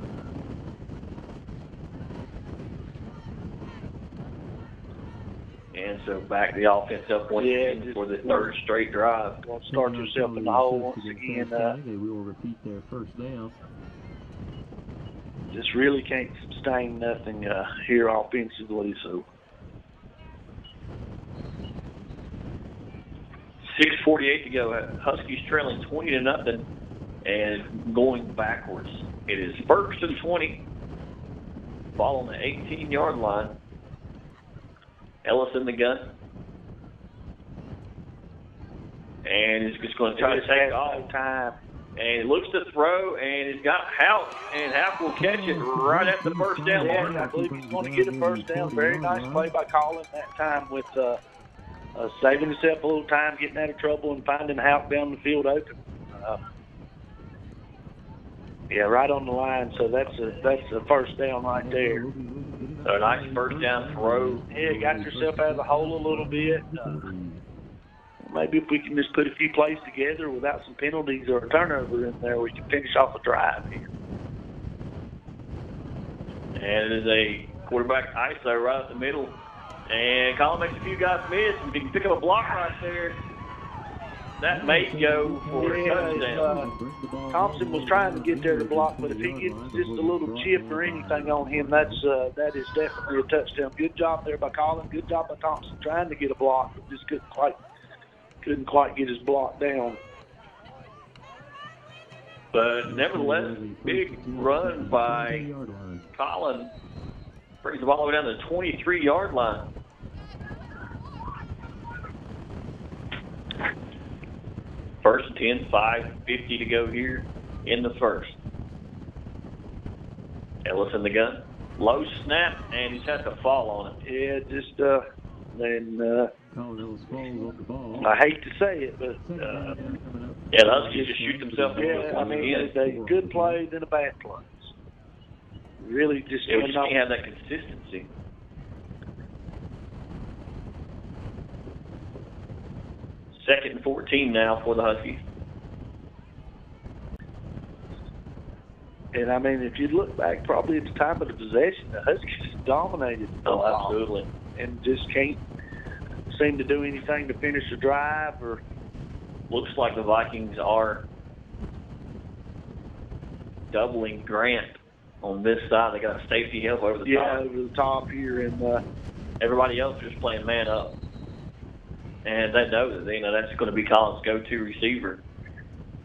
And so back the offense up once again for the third straight drive. Going to start yourself in the hole once again. They will repeat their first down. Just really can't sustain nothing here offensively. So 6:48 to go. Huskies trailing 20-0 and going backwards. It is 1st and 20. Ball on the 18-yard line. Ellis in the gun. And he's just going to try to take off. Time. And he looks to throw, and he's got Houck, and Houck will catch it right at the first down line. I believe he's going to get a first down. Very nice play by Colin that time with saving himself a little time, getting out of trouble, and finding Houck down the field open. Yeah, right on the line. So that's a first down right there. So a nice first down throw. Yeah, got yourself out of the hole a little bit. Maybe if we can just put a few plays together without some penalties or a turnover in there, we can finish off a drive here. And it is a quarterback ISO right up the middle. And Colin makes a few guys miss. If he can pick up a block right there, that may go for a touchdown. Thompson was trying to get there to block, but if he gets just a little chip or anything on him, that is definitely a touchdown. Good job there by Colin. Good job by Thompson trying to get a block, but just couldn't quite get his block down. But nevertheless, big run by Colin. Brings the ball all the way down to the 23-yard line. First and 10, 5:50 to go here in the first. Ellis in the gun. Low snap, and he's had to fall on it. Yeah, just I hate to say it, but yeah, the Huskies just shoot themselves in the foot. I mean, it's a good play, then a bad play. Really just we just can't have that consistency. Second and 14 now for the Huskies. And I mean, if you look back, probably at the time of the possession, the Huskies dominated. Oh, absolutely. And just can't seem to do anything to finish the drive. Or looks like the Vikings are doubling Grant on this side. They got a safety help over the top. Yeah, over the top here, and everybody else is just playing man up. And they know that that's going to be Colin's go-to receiver.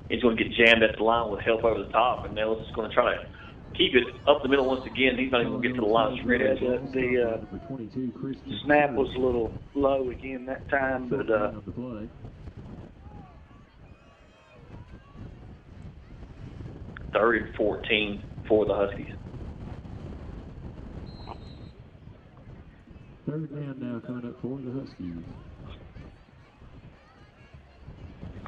He's going to get jammed at the line with help over the top, and Ellis is going to try to keep it up the middle once again. He's not even going to get to the line of scrimmage. The snap was a little low again that time, but third and 14 for the Huskies. Third down now coming up for the Huskies.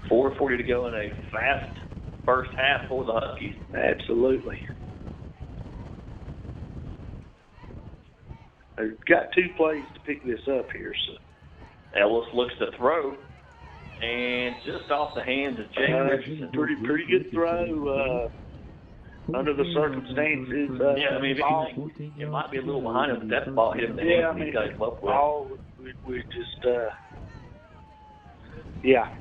4:40 to go in a fast first half for the Huskies. Absolutely. They've got two plays to pick this up here. So Ellis looks to throw, and just off the hands of Jake Richardson. Pretty good throw under the circumstances. Yeah, I mean, if anything, it might be a little behind him, but that ball hit him in the head and he got him up with. We just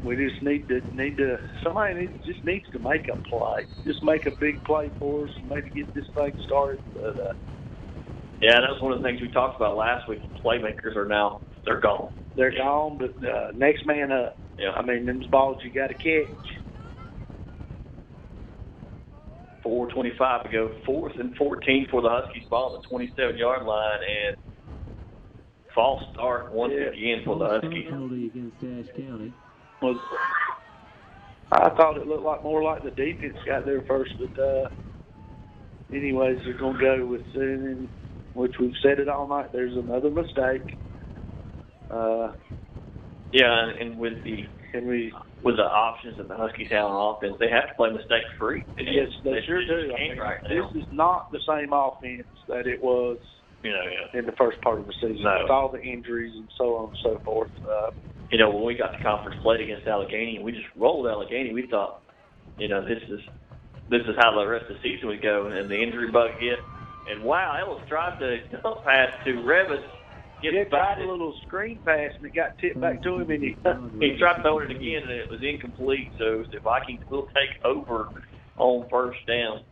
we just need to somebody just needs to make a play. Just make a big play for us and maybe get this thing started. But yeah, that was one of the things we talked about last week. Playmakers they're gone. They're gone, but next man up. Yeah. I mean, them balls you got to catch. 4:25 to go. 4th and 14 for the Huskies. Ball at the 27-yard line, and false start once again for the Huskies. Against Ashe County. I thought it looked more like the defense got there first, but anyways, they're going to go with, which we've said it all night, there's another mistake. Yeah, and with the options that the Huskies have on offense, they have to play mistake free. Yes, they sure do. This is not the same offense that it was in the first part of the season with all the injuries and so on and so forth. When we got the conference played against Allegheny, we just rolled Allegheny. We thought, this is how the rest of the season would go, and the injury bug hit. And wow, Ellis tried to dump pass to Revis. He tried a little screen pass, and it got tipped back to him, and he tried to throw it again, and it was incomplete. So the Vikings will take over on first down.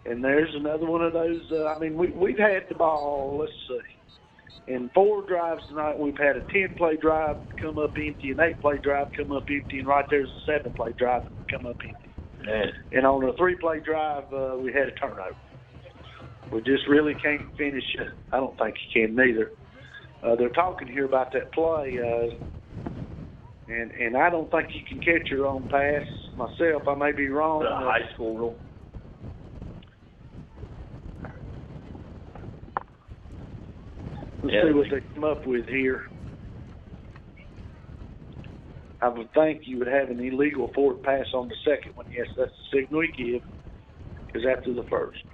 And there's another one of those. We've had the ball, let's see, in 4 drives tonight. We've had a 10-play drive come up empty, an 8-play drive come up empty, and right there's a 7-play drive come up empty. Man. And on a 3-play drive, we had a turnover. We just really can't finish it. I don't think you can neither. They're talking here about that play, and I don't think you can catch your own pass. Myself, I may be wrong. The high school rule. Let's see what they come up with here. I would think you would have an illegal forward pass on the second one. Yes, that's the signal we give, because after the first.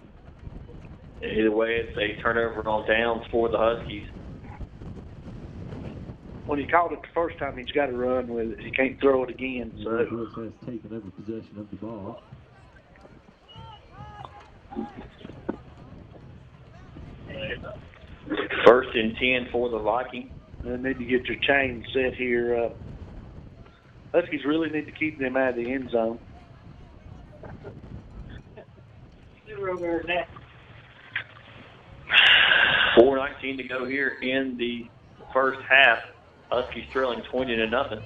Either way, it's a turnover on downs for the Huskies. When he called it the first time, he's got to run with it. He can't throw it again. So Wilkes has taken over possession of the ball. First and 10 for the Vikings. They need to get your chain set here. Huskies really need to keep them out of the end zone. 4:19 to go here in the first half. Huskies trailing 20-0.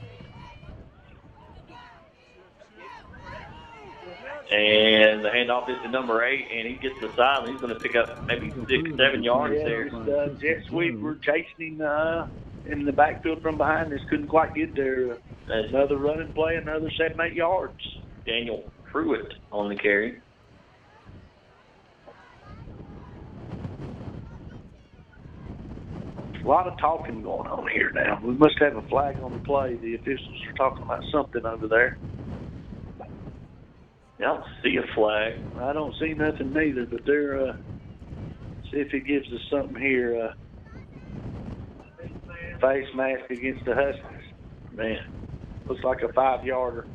And the handoff is to number 8, and he gets the side. He's going to pick up maybe 6-7 yards there. Jet Sweeper chasing him in the backfield from behind. Just couldn't quite get there. Another running play, another 7-8 yards. Daniel Pruitt on the carry. A lot of talking going on here now. We must have a flag on the play. The officials are talking about something over there. I don't see a flag. I don't see nothing neither, but they're see if he gives us something here. Face mask against the Huskies. Man, looks like a 5-yarder.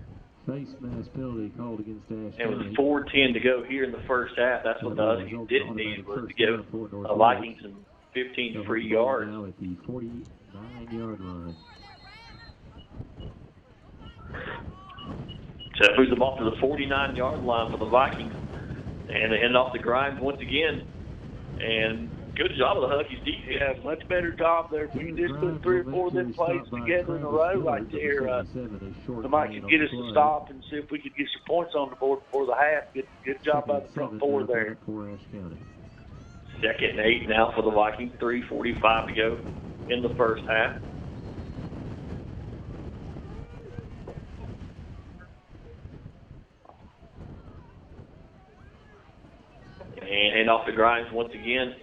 Face mask penalty called against Ashe. It was 4:10 to go here in the first half. That's what the Huskies didn't need, was to give the Vikings some 15 free yards. Now at the 49-yard line. So moves them off to the 49-yard line for the Vikings. And they hand off the grind once again. And good job of the Huskies defense. Yeah, much better job there. If we can just put 3 or 4 of them plays together in a row right there, somebody could get us to stop and see if we could get some points on the board before the half. Good job by the front 4 there. Second and 8 now for the Vikings. 3:45 to go in the first half. And hand off the grinds once again.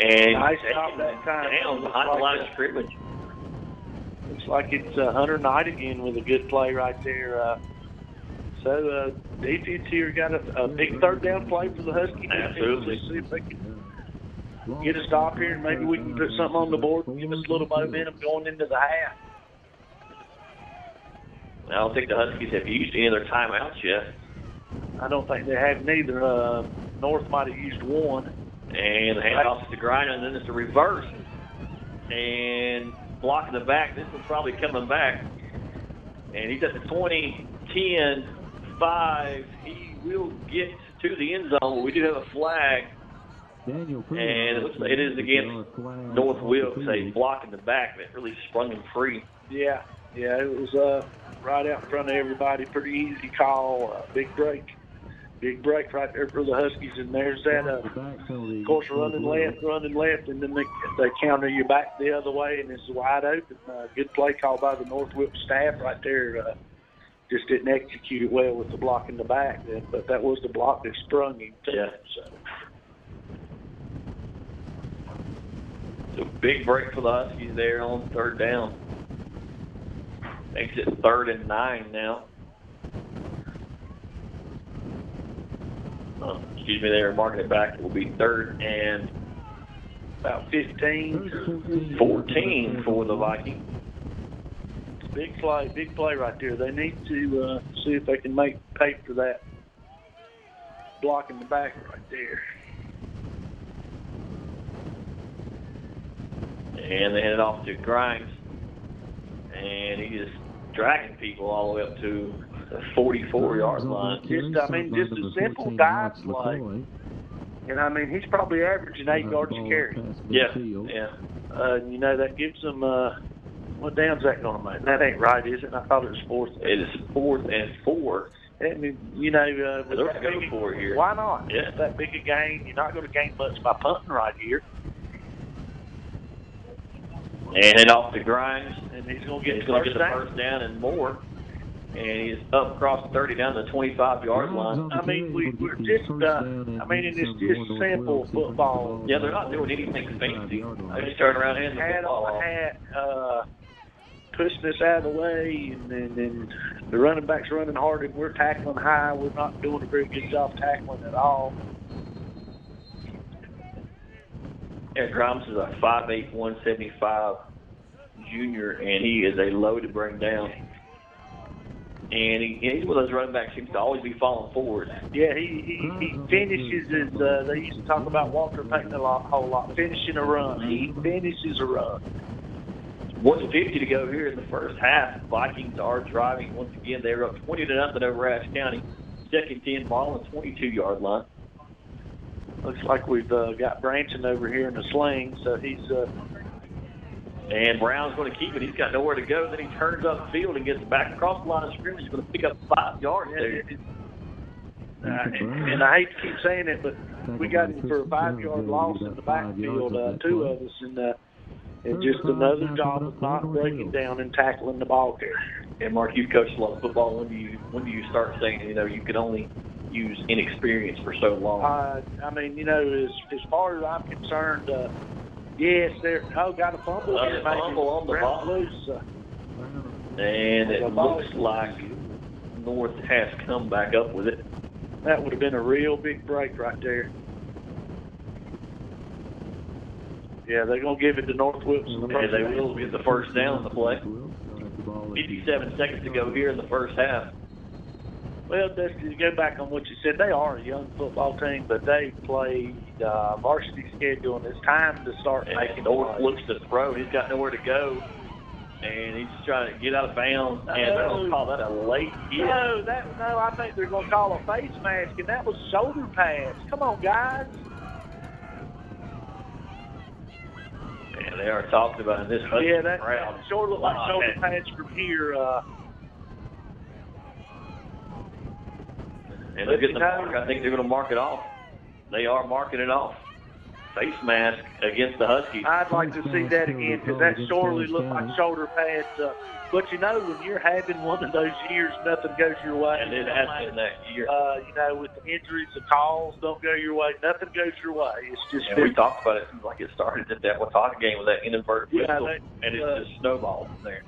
And nice stop that time. Down behind the line of scrimmage. Looks like it's Hunter Knight again with a good play right there. So defense here got a big 3rd down play for the Huskies. Absolutely. Let's see if they can get a stop here, and maybe we can put something on the board and give us a little momentum going into the half. I don't think the Huskies have used any of their timeouts yet. I don't think they have neither. North might have used one. And the handoff is to Grinder, and then it's a reverse. And blocking the back. This one's probably coming back. And he's at the 20, 10, 5. He will get to the end zone. We do have a flag. And it looks like it is against North Wilkes. A block in the back that really sprung him free. Yeah, it was right out in front of everybody. Pretty easy call. Big break right there for the Huskies. And there's that, of course, running left, and then they counter you back the other way, and it's wide open. Good play call by the North Wilkes staff right there. just didn't execute it well with the block in the back. But that was the block that sprung him. Yeah. So. So big break for the Huskies there on third down. Makes it 3rd and 9 now. Excuse me, they were marking it back. It will be 3rd and about 15. 14 for the Vikings. Big play right there. They need to see if they can pay for that block in the back right there. And they headed off to Grimes. And he is dragging people all the way up to the 44-yard line. Just a simple dive play. And, he's probably averaging 8 yards a carry. Yeah. That gives them, what down's that going to make? That ain't right, is it? I thought it was 4th. It is 4th and 4. They're going to go for it here. Why not? Yeah. It's that big a gain. You're not going to gain much by punting right here. And head off to Grimes. And he's going to get the first down and more. And he's up across the 30 down to the 25-yard line. We're just, it's just simple football. Yeah, they're not doing anything fancy. They just turn around and hand the football off. Pushing us out of the way, and the running back's running hard, and we're tackling high. We're not doing a very good job tackling at all. Yeah, Grimes is a 5'8", 175 junior, and he is a load to bring down. And he's one of those running backs who seems to always be falling forward. Yeah, he finishes his, they used to talk about Walter Payton a whole lot, finishing a run. He finishes a run. 1:50 to go here in the first half. Vikings are driving once again. They're up 20-0 over Ashe County. 2nd and 10, ball on the 22-yard line. Looks like we've got Branson over here in the sling, so he's... And Brown's going to keep it. He's got nowhere to go. Then he turns upfield and gets back across the line of scrimmage. He's going to pick up 5 yards there. And I hate to keep saying it, but we got him for a 5-yard loss in the backfield, 2 of us, and just another job of not breaking down and tackling the ball carrier. And Mark, you've coached a lot of football. When do you start saying, you can only use inexperience for so long? As far as I'm concerned, yes, got a fumble. Fumble on the ball. Loose. And it looks like North has come back up with it. That would have been a real big break right there. Yeah, they're going to give it to North Wilkes. And they will get the first down in the play. 57 seconds to go here in the first half. Well, Dusty, to go back on what you said, they are a young football team, but they played varsity schedule, and it's time to start making North looks to throw. He's got nowhere to go, and he's trying to get out of bounds, and they're going to call that a late hit. No, I think they're going to call a face mask, and that was shoulder pads. Come on, guys. And they are talking about this Husky crowd. That sure looked like shoulder pads from here. And they're getting the mark. I think they're going to mark it off. They are marking it off. Face mask against the Huskies. I'd like to see that again because that surely looked like shoulder pads. But when you're having one of those years, nothing goes your way. And it has been that year. With the injuries, the calls don't go your way. Nothing goes your way. It's just. And we talked about it. It seems like it started at that Watauga game with that inadvertent whistle, and it just snowballed from there.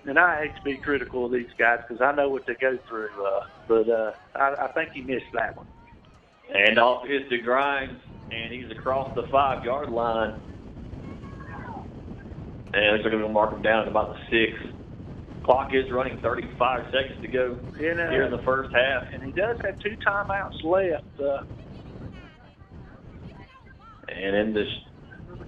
And I hate to be critical of these guys because I know what they go through, but I think he missed that one. And off is to Grimes, and he's across the 5-yard line. And they're going to mark him down at about the 6. Clock is running, 35 seconds to go here in the first half. And he does have 2 timeouts left. And in this.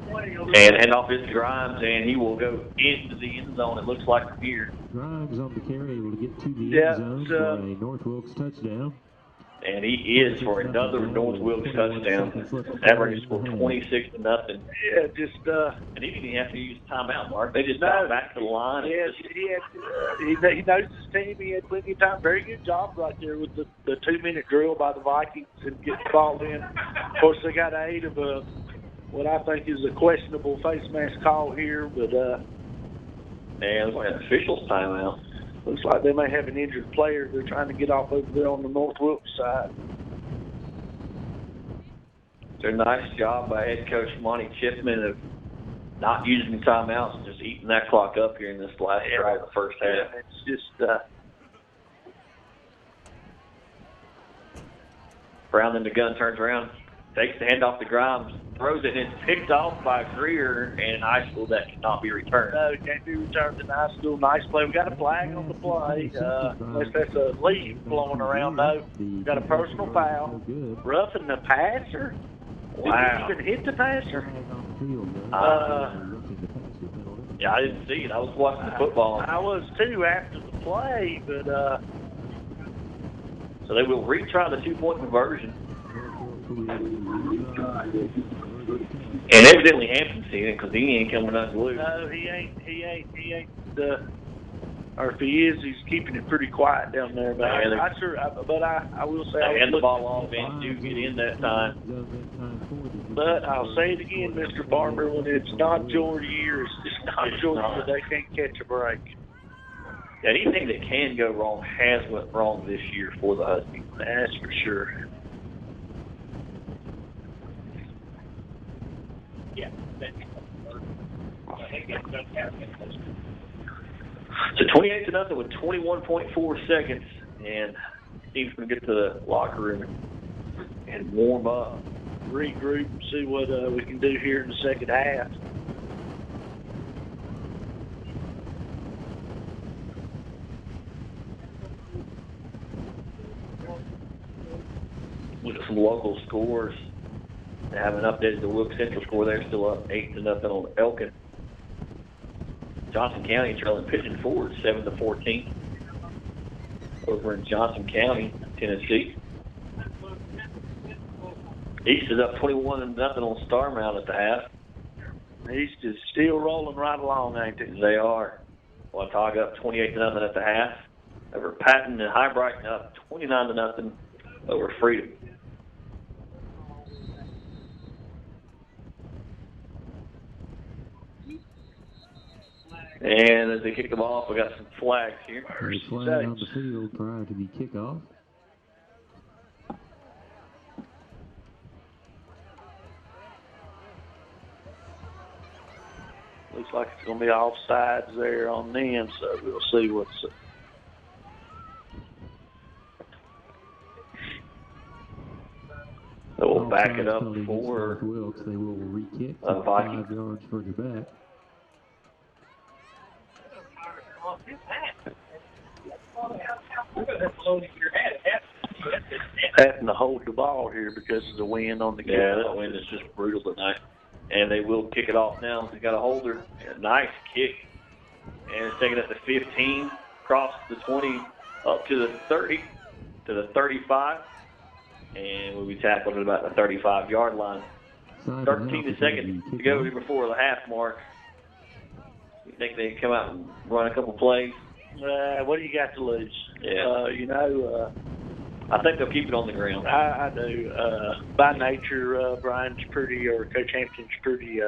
And hand off is Grimes, and he will go into the end zone, it looks like, from here. Grimes on the carry, able to get to the end zone for a North Wilkes touchdown. And he is for another North Wilkes touchdown. That brings for 26-0. Yeah, and he didn't even have to use timeout, Mark. They just got back to the line. Yes, he knows his team. He had plenty of time. Very good job right there with the 2-minute drill by the Vikings and get the ball in. Of course, they got 8 of what I think is a questionable face mask call here, but and it's like an official's timeout. Looks like they may have an injured player they're trying to get off over there on the North Wilkes side. It's a nice job by head coach Monty Chipman of not using timeouts, just eating that clock up here in this last drive of the first half. Yeah, it's just Brown in the gun, turns around, takes the handoff to Grimes, throws it, and it's picked off by Greer, and in high school that cannot be returned. No, it can't be returned in high school. Nice play. We got a flag on the play. Unless that's a leaf blowing around, though. Got a personal foul. Roughing the passer? Wow. Did he even hit the passer? Yeah, I didn't see it. I was watching the football. I was, too, after the play, but So they will retry the two-point conversion. And evidently Hampton's seen it because he ain't coming out blue. No, he ain't. Or if he is, he's keeping it pretty quiet down there. But I will say, They hand the ball off and do get in that time. But I'll say it again, Mr. Barber, when it's not Georgia year, it's not Georgia. They can't catch a break. Anything that can go wrong has went wrong this year for the Huskies. That's for sure. So 28-0 with 21.4 seconds, and Steve's going to get to the locker room and warm up. Regroup and see what we can do here in the second half. Look at some local scores. They haven't updated the Wilkes Central score. They're still up 8-0 on Elkin. Johnson County trailing Pigeon Forward 7-14 over in Johnson County, Tennessee. East is up 21-0 on Starmount at the half. East is still rolling right along, ain't they? They are. Watauga up 28-0 at the half over Patton, and High Brighton up 29-0 over Freedom. And as they kick the ball off, we got some flags here. A flag on the field prior to the kickoff. Looks like it's going to be offsides there on them, so we'll see what's. So we'll back it up for Wilkes. They will re-kick a Viking. 5 yards further back. Having to hold the ball here because of the wind on the game. Yeah, that wind is just brutal tonight. And they will kick it off now. They got a holder. A nice kick. And it's taken at the 15, across the 20, up to the 30, to the 35. And we'll be tackled at about the 35-yard line. 13 seconds to go before the half mark. You think they can come out and run a couple plays? What do you got to lose? Yeah. I think they'll keep it on the ground. I do. By nature, Brian's Coach Hampton's pretty,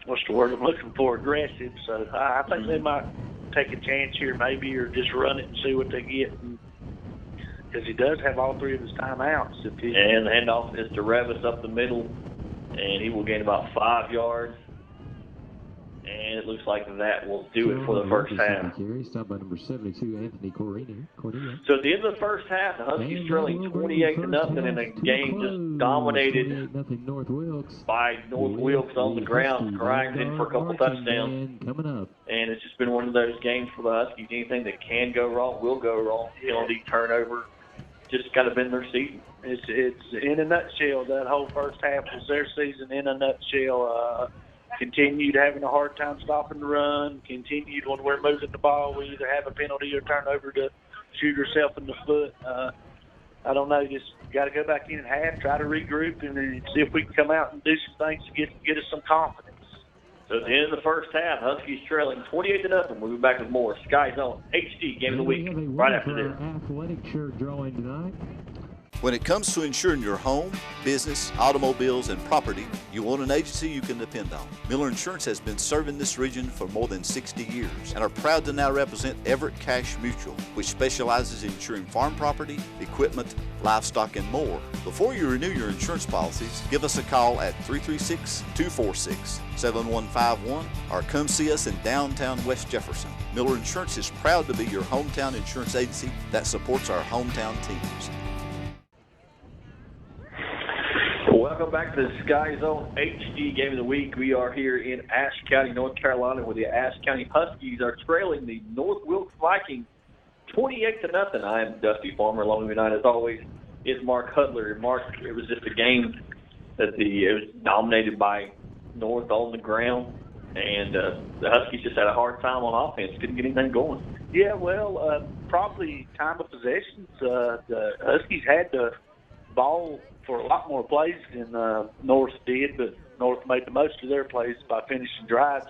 what's the word I'm looking for, aggressive. So I think they might take a chance here maybe, or just run it and see what they get. Because he does have all three of his timeouts. And the handoff is to Revis up the middle, and he will gain about 5 yards. And it looks like that will do it for the first half. Stopped by number 72, Anthony Cornelius. So at the end of the first half, the Huskies trailing 28-0 in a game just dominated by North Wilkes on the ground, grinding for a couple touchdowns. And it's just been one of those games for the Huskies. Anything that can go wrong will go wrong. Penalty, turnover, just kind of been their season. It's in a nutshell. That whole first half was their season in a nutshell. Continued having a hard time stopping the run. Continued when we're moving the ball, we either have a penalty or turnover to shoot herself in the foot. I don't know. Just got to go back in at half, try to regroup, and then see if we can come out and do some things to get us some confidence. So at the end of the first half, Huskies trailing 28-0. We'll be back with more Sky Zone HD Game of the Week right after this. Athletic shirt drawing tonight. When it comes to insuring your home, business, automobiles, and property, you want an agency you can depend on. Miller Insurance has been serving this region for more than 60 years and are proud to now represent Everett Cash Mutual, which specializes in insuring farm property, equipment, livestock, and more. Before you renew your insurance policies, give us a call at 336-246-7151 or come see us in downtown West Jefferson. Miller Insurance is proud to be your hometown insurance agency that supports our hometown teams. Welcome back to the Sky Zone HD Game of the Week. We are here in Ashe County, North Carolina, where the Ashe County Huskies are trailing the North Wilkes Vikings 28-0. I am Dusty Farmer. Along with me tonight, as always, is Mark Hudler. Mark, it was just a game that it was dominated by North on the ground, and the Huskies just had a hard time on offense. Couldn't get anything going. Yeah, well, probably time of possessions. The Huskies had the ball for a lot more plays than North did, but North made the most of their plays by finishing drives.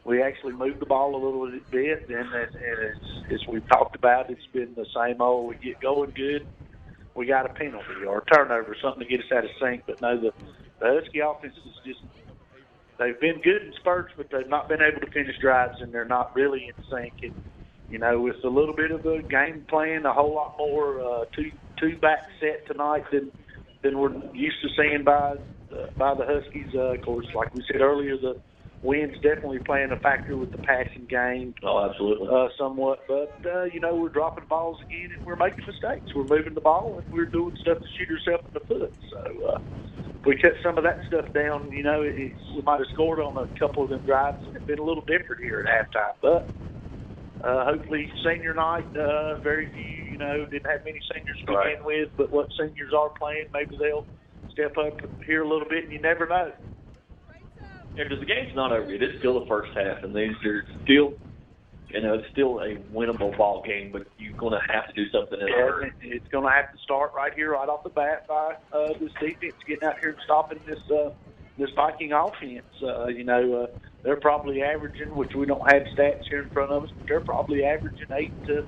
We actually moved the ball a little bit, and as we've talked about, it's been the same old. We get going good, we got a penalty or a turnover, something to get us out of sync. But no, the Husky offense is just, they've been good in spurts, but they've not been able to finish drives, and they're not really in sync. And, you know, with a little bit of a game plan, a whole lot more two-back set tonight than we're used to seeing by the Huskies. Of course, like we said earlier, the wind's definitely playing a factor with the passing game. Oh, absolutely. Somewhat. But, you know, we're dropping balls again, and we're making mistakes. We're moving the ball, and we're doing stuff to shoot ourselves in the foot. So if we cut some of that stuff down, you know, we might have scored on a couple of them drives, and it's been a little different here at halftime. But hopefully senior night, very few, you know, didn't have many seniors to begin with, but what seniors are playing, maybe they'll step up here a little bit, and you never know. Yeah, because the game's not over yet. It's still the first half, and these are still, you know, it's still a winnable ball game, but you're going to have to do something in the It's going to have to start right here, right off the bat, by this defense getting out here and stopping this Viking offense. You know, they're probably averaging, which we don't have stats here in front of us, but they're probably averaging 8 to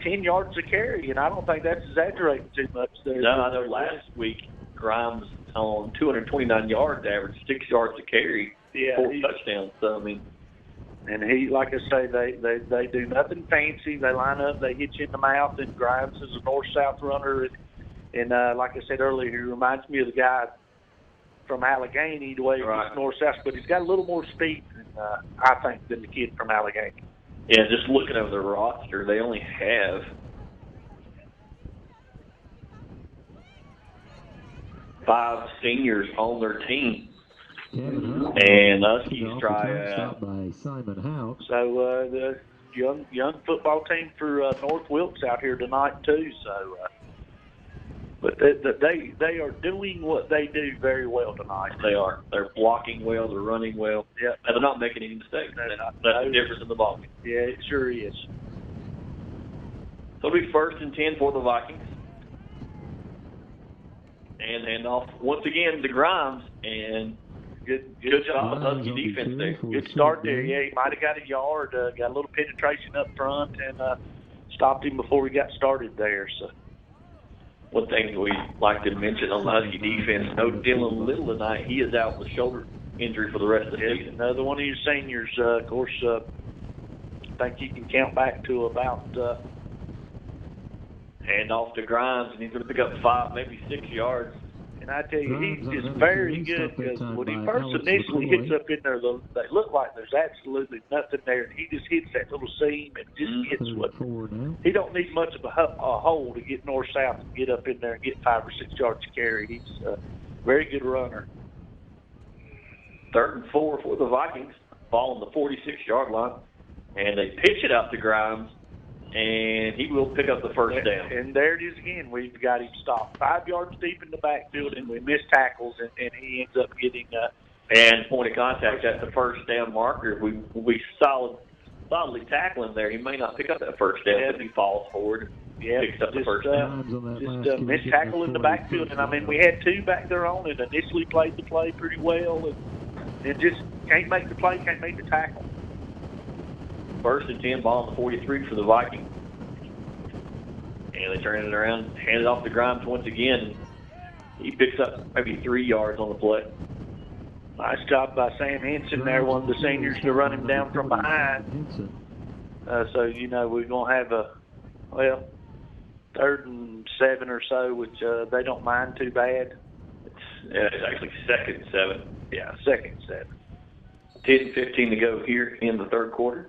10 yards a carry, and I don't think that's exaggerating too much there. No, I know last week Grimes on 229 yards averaged 6 yards a carry, 4 touchdowns. So, I mean, and he, like I say, they do nothing fancy. They line up, they hit you in the mouth, and Grimes is a north-south runner, and like I said earlier, he reminds me of the guy from Allegheny, the way he gets north-south, but he's got a little more speed, I think, than the kid from Allegheny. Yeah, just looking over the roster, they only have 5 seniors on their team. And Huskies try out by Simon Howe. So the young football team for North Wilkes out here tonight too. So, but they are doing what they do very well tonight. They are. They're blocking well. They're running well. Yeah, and they're not making any mistakes. That's the difference in the ball game. Yeah, it sure is. So it'll be 1st and 10 for the Vikings. And hand off once again to Grimes, and good job of Husky defense there. Good start there. Yeah, he might have got a yard, got a little penetration up front, and stopped him before we got started there. So, one thing we like to mention on the Husky defense, no Dylan Little tonight. He is out with shoulder injury for the rest of the season. Another one of your seniors, of course. I think you can count back to about. Hand off to Grimes, and he's going to pick up 5, maybe 6 yards. And I tell you, he's just very good, because when he first initially hits up in there, they look like there's absolutely nothing there, and he just hits that little seam and just gets what. He don't need much of a hole to get north-south and get up in there and get 5 or 6 yards to carry. He's a very good runner. 3rd and 4 for the Vikings, ball on the 46-yard line, and they pitch it out to Grimes. And he will pick up the first down. And there it is again. We've got him stopped 5 yards deep in the backfield, and we missed tackles, and he ends up getting and point of contact at the first down marker. If we solidly tackle him there, he may not pick up that first down if he falls forward and picks up the first down. Just missed tackle in the backfield. And, I mean, we had 2 back there on it, initially played the play pretty well, and just can't make the play, can't make the tackle. 1st and 10, ball on the 43 for the Vikings. And they turn it around, hand it off to Grimes once again. He picks up maybe 3 yards on the play. Nice job by Sam Henson there, one of the seniors, to run him down from behind. So, you know, we're going to have 3rd and 7 or so, which they don't mind too bad. It's actually 2nd and 7. Yeah, 2nd and 7. 10-15 to go here in the 3rd quarter.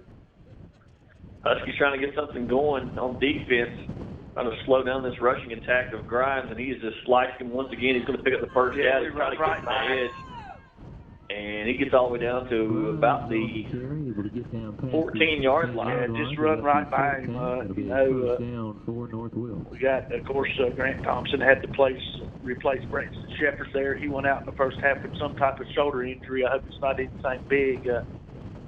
Huskies trying to get something going on defense, trying to slow down this rushing attack of Grimes, and he's just sliced him once again. He's going to pick up the first down. He's trying to get by the edge. And he gets all the way down to about the 14-yard line. Yeah, just run right by him. You know, we got, of course, Grant Thompson had to replace Braxton Shepard there. He went out in the first half with some type of shoulder injury. I hope it's not anything big.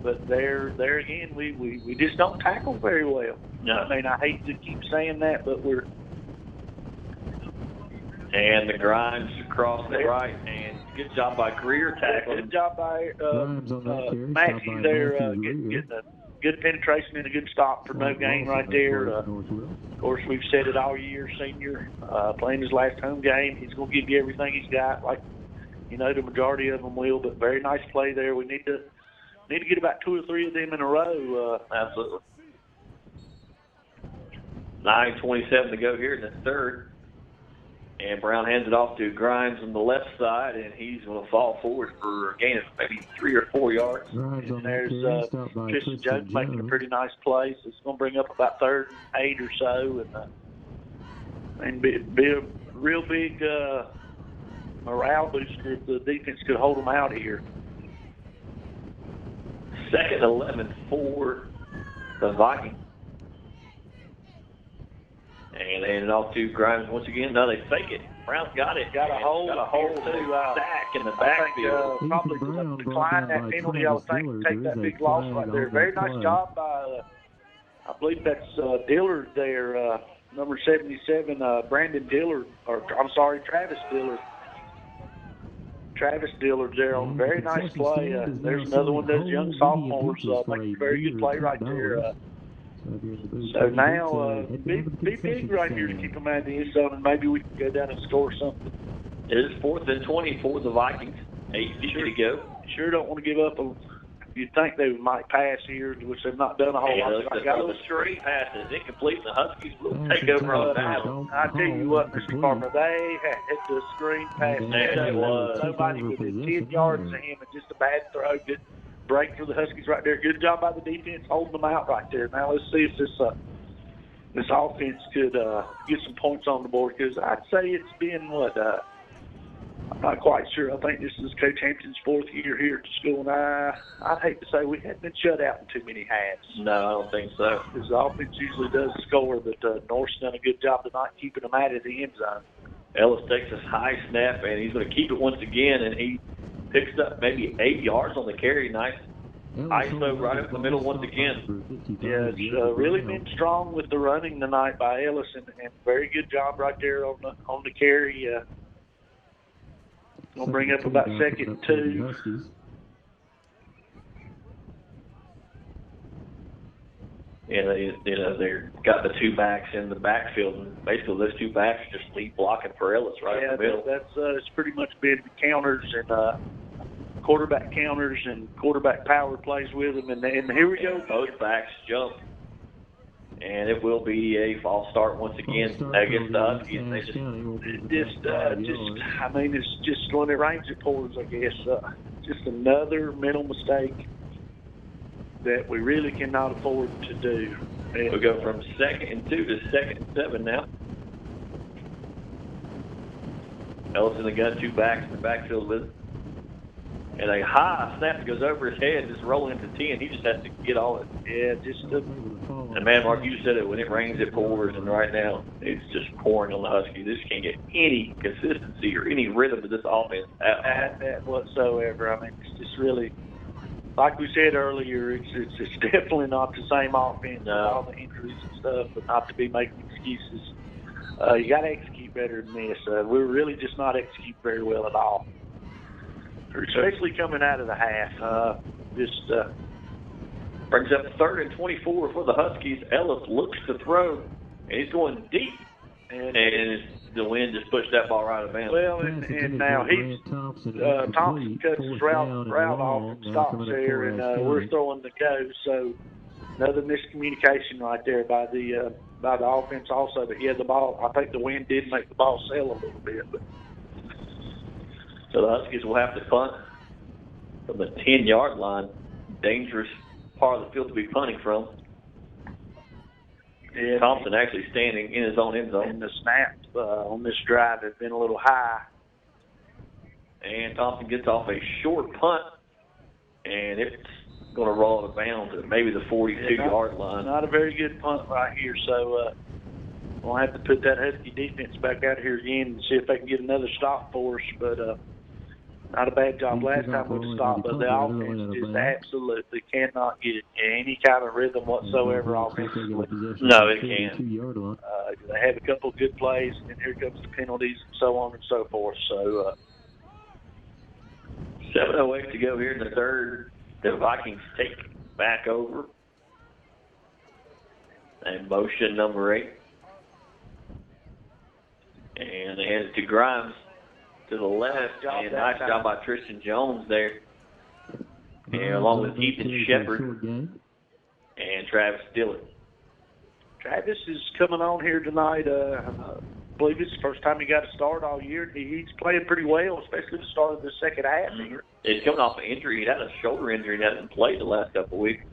But there again, we just don't tackle very well. No. I mean, I hate to keep saying that, but we're. And the Grimes across the right, and good job by Greer tackling. Good job by Matthew there, getting a good penetration and a good stop for no gain right there. Of course, we've said it all year, senior, playing his last home game. He's going to give you everything he's got, like, you know, the majority of them will, but very nice play there. We need to get about 2 or 3 of them in a row. Absolutely. 9:27 to go here in the 3rd. And Brown hands it off to Grimes on the left side, and he's going to fall forward for a gain of maybe 3 or 4 yards. And there's Tristan Jones making a pretty nice play. So it's going to bring up about 3rd and 8 or so, and be a real big morale booster if the defense could hold them out here. 2nd and 11 for the Vikings. And they hand it off to Grimes once again. Now they fake it. Brown's got it. Got a hole to stack in the backfield. Probably to decline that penalty, I would think, take that big loss right there. Very nice job by, I believe that's Dillard there, number 77, Brandon Dillard, Travis Dillard. Travis Dillard there on a very nice play. There's another one of those young sophomores making a very good play right there. So now, be big right here to keep them out of the end zone, and maybe we can go down and score something. It is 4th and 20 for the Vikings. 8:50 to go. Sure don't want to give up. You'd think they might pass here, which they've not done a whole lot. I got those straight passes. Incomplete. The Huskies will take over on that. I tell you what, Mr. Farmer, they had the screen pass. Nobody within 10 yards of him, and just a bad throw. Good break for the Huskies right there. Good job by the defense holding them out right there. Now let's see if this offense could get some points on the board, because I'd say it's been I'm not quite sure. I think this is Coach Hampton's 4th year here at the school, and I'd hate to say we hadn't been shut out in too many halves. No, I don't think so. Because the offense usually does score, but North's done a good job of not keeping them out of the end zone. Ellis takes this high snap, and he's going to keep it once again, and he picks up maybe 8 yards on the carry. Nice ISO right up the middle once again. Yeah, it's really been strong with the running tonight by Ellis, and very good job right there on the carry. Going to bring up about 2nd and 2. And they've got the 2 backs in the backfield, and basically those 2 backs are just lead blocking for Ellis right in the middle. It's pretty much been counters and quarterback counters and quarterback power plays with them, and here we go. Both backs jump, and it will be a false start once again against the Huskies. It's just when it rains it pours, I guess. Just another mental mistake that we really cannot afford to do. We'll go from 2nd and 2 to 2nd and 7 now. Ellis in the gun, 2 backs in the backfield with him. And a high snap goes over his head, just rolling into 10. He just has to get on it. Yeah, and man, Mark, you said it. When it rains, it pours. And right now, it's just pouring on the Huskies. This can't get any consistency or any rhythm to this offense at whatsoever. I mean, it's just really, like we said earlier, it's definitely not the same offense with all the injuries and stuff, but not to be making excuses. You got to execute better than this. We're really just not executing very well at all, especially coming out of the half. Brings up 3rd and 24 for the Huskies. Ellis looks to throw, and he's going deep And the wind just pushed that ball right out of bounds. Well, and now Thompson cuts his route off and stops there, and we're throwing the go. So another miscommunication right there by the offense also. But yeah, the ball, I think the wind did make the ball sail a little bit. But. So the Huskies will have to punt from the 10-yard line. Dangerous part of the field to be punting from. Yeah, Thompson actually standing in his own end zone. And the snaps on this drive have been a little high. And Thompson gets off a short punt, and it's going to roll out of bounds at maybe the 42-yard line. Not a very good punt right here, so we'll have to put that Husky defense back out here again and see if they can get another stop for us. But not a bad job last time with the stop, but the offense just absolutely cannot get any kind of rhythm whatsoever offensively. No, it can't. They have a couple of good plays, and then here comes the penalties and so on and so forth. So 7:08 to go here in the third. The Vikings take back over. And motion number 8. And they hand it to Grimes to the left. And nice job by Tristan Jones there. And along with Ethan Shepard and Travis Dillon. Travis is coming on here tonight. I believe it's the first time he got a start all year. He's playing pretty well, especially the start of the second half here. He's coming off an injury. He had a shoulder injury and hasn't played the last couple of weeks.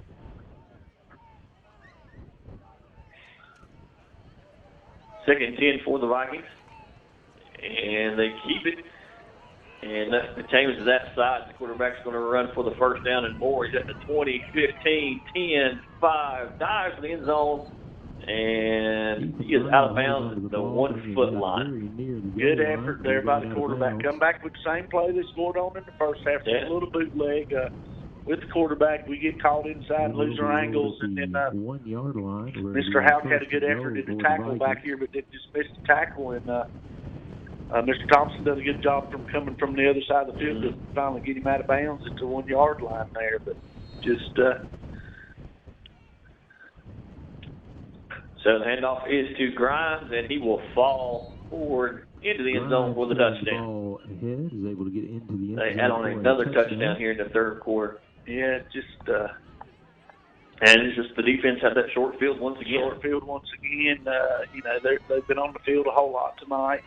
Second and 10 for the Vikings. And they keep it. And the James is that side. The quarterback's going to run for the first down and more. He's at the 20, 15, 10, 5. Dives for the end zone. And he is out of bounds at the 1 foot line. Good effort there by the quarterback. Come back with the same play they scored on in the first half. Yeah. A little bootleg with the quarterback. We get called inside, lose our angles, and then 1 yard line. Mr. Houck had a good effort in the tackle back here, but did just miss the tackle. And Mr. Thompson did a good job from coming from the other side of the field to finally get him out of bounds at the 1 yard line there. But just so the handoff is to Grimes, and he will fall forward into the end zone for the touchdown. Is able to get into the end zone. They add on another touchdown here in the third quarter. Yeah, just and it's just the defense had that short field once again. Short field once again. You know, they've been on the field a whole lot tonight.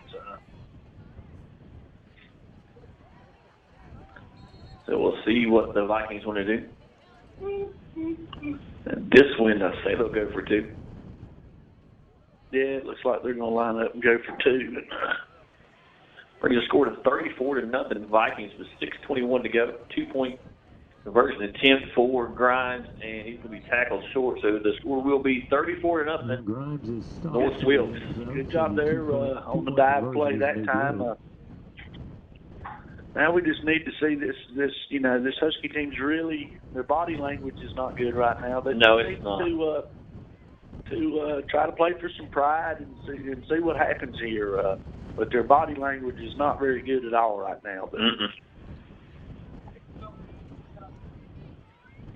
So we'll see what the Vikings want to do. And this win, I say they'll go for 2. Yeah, it looks like they're going to line up and go for 2. We're going to score to 34-0 Vikings with 6:21 to go. 2-point conversion attempt for Grimes, and he's going to be tackled short. So the score will be 34-0. North Wilkes. Good job there on the dive play that time. Now we just need to see this. You know, this Husky team's really, their body language is not good right now. They no, it's not. To try to play for some pride and see what happens here. But their body language is not very good at all right now.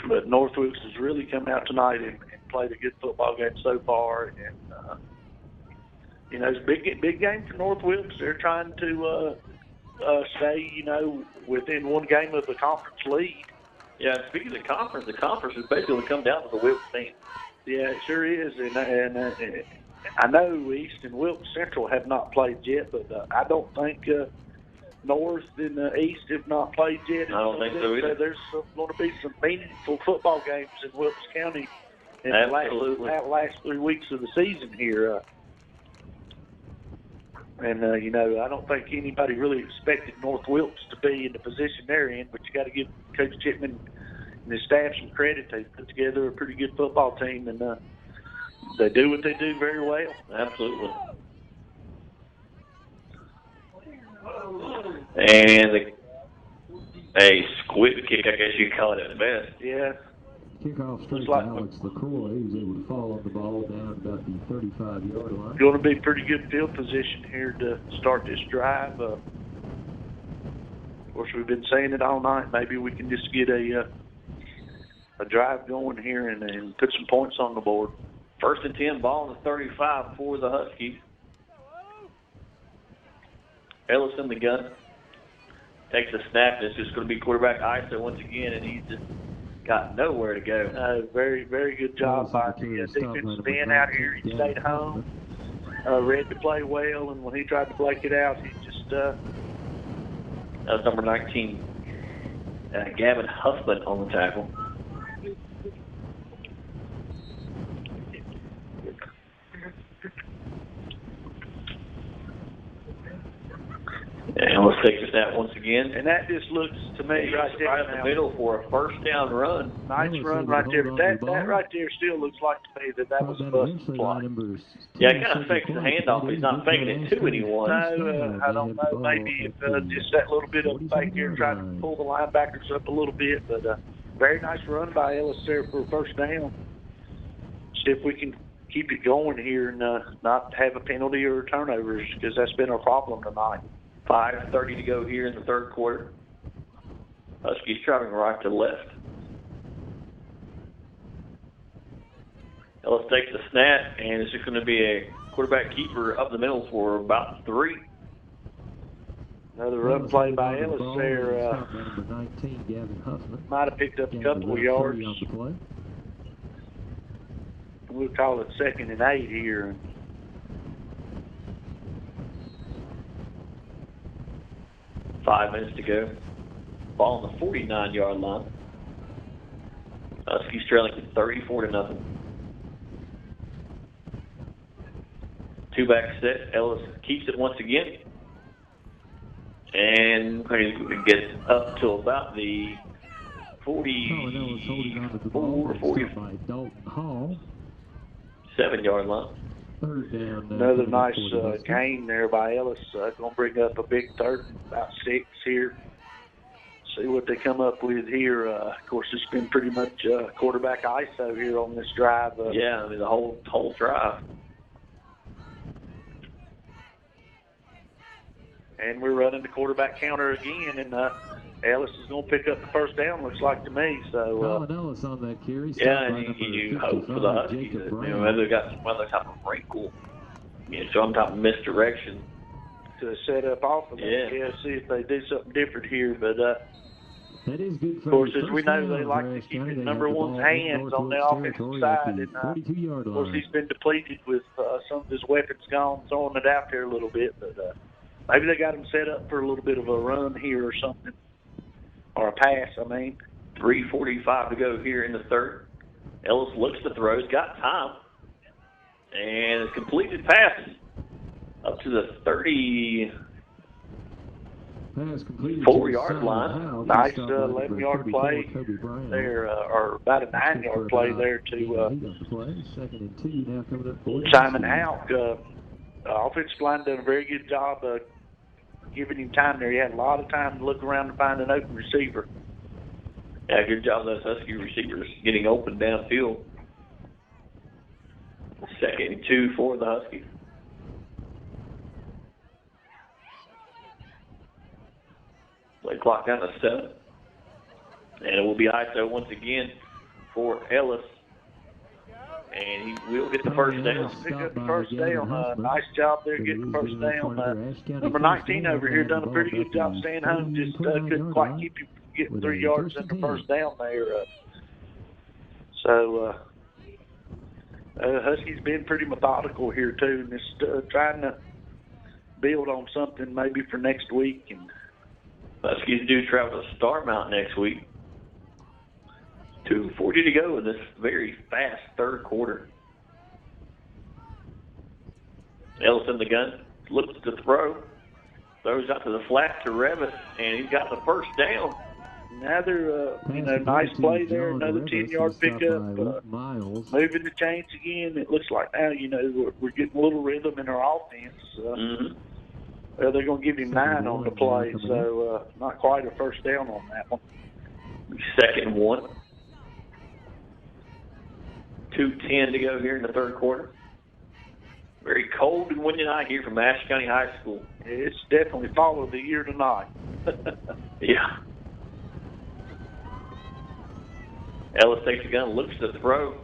But North Wilkes has really come out tonight and played a good football game so far. And, you know, it's a big game for North Wilkes. They're trying to stay, you know, within one game of the conference lead. Yeah, speaking of the conference has basically come down to the Wilkes team. Yeah, it sure is. And I know East and Wilkes Central have not played yet, but I don't think North and East have not played yet. I don't think so either. There's going to be some meaningful football games in Wilkes County in the last 3 weeks of the season here. And, you know, I don't think anybody really expected North Wilkes to be in the position they're in, but you got to give Coach Chipman and his staff some credit. They put together a pretty good football team, and they do what they do very well. Absolutely. And a squib kick, I guess you call it at best. Yeah. Kickoff straight to Alex LaCroix. He was able to follow the ball down about the 35-yard line. Going to be pretty good field position here to start this drive. Of course, we've been saying it all night. Maybe we can just get a drive going here and put some points on the board. First and 10, ball on the 35 for the Huskies. Ellis in the gun. Takes a snap, and it's just going to be quarterback ISO once again, and he's just got nowhere to go. Very, very good job by the defensive end out here. He stayed home, read the play well, and when he tried to break it out, he just... That was number 19, Gavin Huffman on the tackle. And let's take the snap once again. And that just looks to me right there right up the middle for a first down run. Nice run right there. But that right there still looks like to me that was a busted play. Yeah, he kind of fakes the handoff. He's not faking it to anyone. No, I don't know. Maybe if just that little bit of fake there, trying to pull the linebackers up a little bit. But very nice run by Ellis there for a first down. See if we can keep it going here and not have a penalty or turnovers, because that's been our problem tonight. 5:30 to go here in the third quarter. Huskies driving right to left. Ellis takes the snap, and it's just going to be a quarterback keeper up the middle for about 3. Another run play by Ellis there. Number 19, Gavin Huffman. Might have picked up a couple of yards. We'll call it 2nd and 8 here. 5 minutes to go. Ball on the 49-yard line. Huskies trailing 34-0. 2-back set. Ellis keeps it once again. And gets up to about the 47-yard line. Third down. Another nice gain there by Ellis. Going to bring up a big 3rd, about 6 here. See what they come up with here. Of course, it's been pretty much quarterback ISO here on this drive. Yeah, I mean, the whole drive. And we're running the quarterback counter again, and Ellis is going to pick up the first down, looks like to me. So, Colin Ellis on that carry. Yeah, and you hope for the Huskies that maybe they've got some other type of wrinkle, some type of misdirection to set up off of that. Yeah, see if they do something different here. But that is good. Of course, as we know, they like to keep his number one's hands on the offensive side, and of course he's been depleted with some of his weapons gone, throwing it out there a little bit. But maybe they got him set up for a little bit of a run here or something. Or a pass, I mean. 3:45 to go here in the third. Ellis looks to throw. He's got time. And it's completed pass up to the 34-yard line. Nice 11-yard play there, or about a 9-yard play there to Simon Houck. Offensive line done a very good job giving him time there. He had a lot of time to look around and find an open receiver. Yeah, good job those Husky receivers getting open downfield. 2nd and 2 for the Huskies. Play clock down to 7. And it will be ISO once again for Ellis. And he will get the first down. Pick up the first down. Nice job there getting the first down. Number 19 over here done a pretty good job staying home. Just couldn't quite keep him from getting 3 yards in the first down there. So Huskies been pretty methodical here too, and just trying to build on something maybe for next week. And Huskies do travel to Starmount next week. 2:40 to go in this very fast third quarter. Ellis in the gun, looks to throw, throws out to the flat to Revis, and he's got the first down. Another, nice play there. Another 10-yard pickup. Moving the chains again. It looks like now, we're getting a little rhythm in our offense. They're going to give him 9 on the play, so not quite a first down on that one. 2nd and 1. 2:10 to go here in the third quarter. Very cold and windy night here from Ashe County High School. It's definitely fall of the year tonight. Yeah. Ellis takes the gun, looks to throw,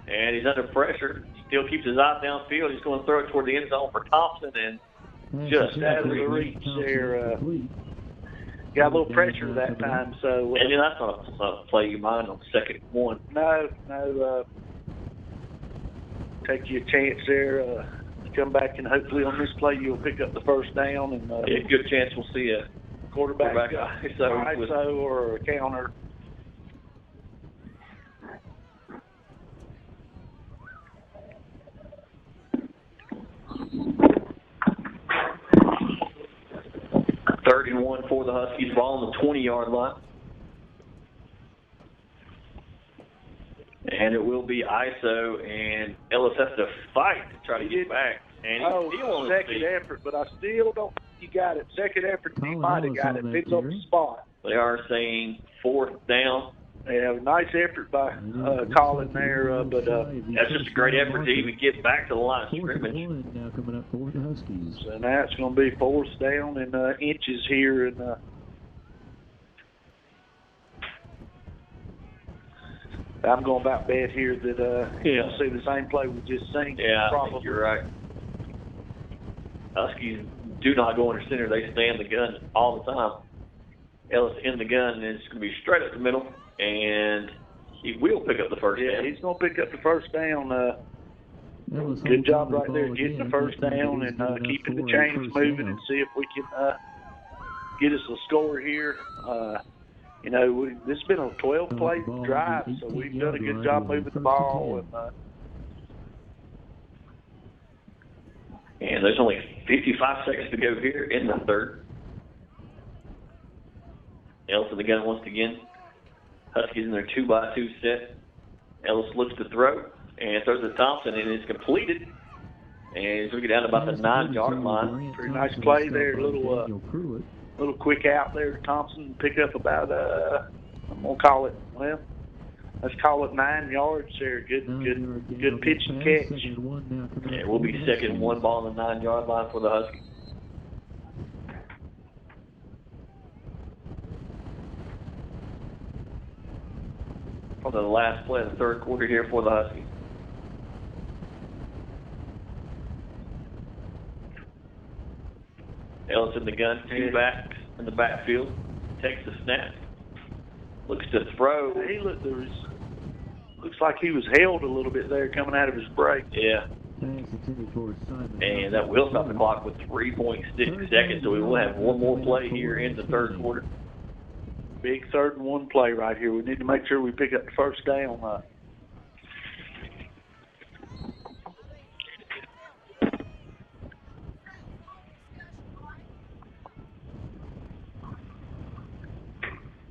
and he's under pressure. Still keeps his eye downfield. He's going to throw it toward the end zone for Thompson, and just out of the reach there. Got a little pressure that time, so. And then that's not a play you mind on second one. No. Take you a chance there. Come back and hopefully on this play you'll pick up the first down and. Yeah, good chance we'll see a quarterback ISO or a counter. Third and 1 for the Huskies. Ball on the 20-yard line. And it will be ISO, and Ellis has to fight to try to get back. And he's still on second effort, but I still don't think you got it. Second effort, he might have got it. Picks up the spot. They are saying fourth down. Yeah, nice effort by Colin there, but that's just a great effort to even get back to the line of scrimmage. Now coming up for the Huskies. So now it's going to be fourth down and inches here, and I'm going about bet here that you'll see the same play we just seen. Yeah, probably. I think you're right. Huskies do not go under center. They stay in the gun all the time. Ellis in the gun, and it's going to be straight up the middle, and he will pick up the first down. Yeah, he's going to pick up the first down. Good job right there getting the first down and keeping the chains moving and see if we can get us a score here. You know, this has been a 12-play drive, so we've done a good job moving the ball. And there's only 55 seconds to go here in the third. Ellis in the gun once again. Huskies in their 2-by-2 set. Ellis looks to throw and throws to Thompson, and it's completed. And he's going to get down to about the 9-yard line. Pretty nice play there. Little quick out there to Thompson. Pick up about, I'm going to call it, well, let's call it 9 yards there. Good pitch and catch. Yeah, it will be second and 1, ball on the 9-yard line for the Huskies. On the last play of the third quarter here for the Huskies. Ellis in the gun, 2 backs in the backfield. Takes the snap. Looks to throw. Looks like he was held a little bit there coming out of his break. Yeah. And that will stop the clock with 3.6 seconds, so we will have one more play here in the third quarter. Big 3rd and 1 play right here. We need to make sure we pick up the first down.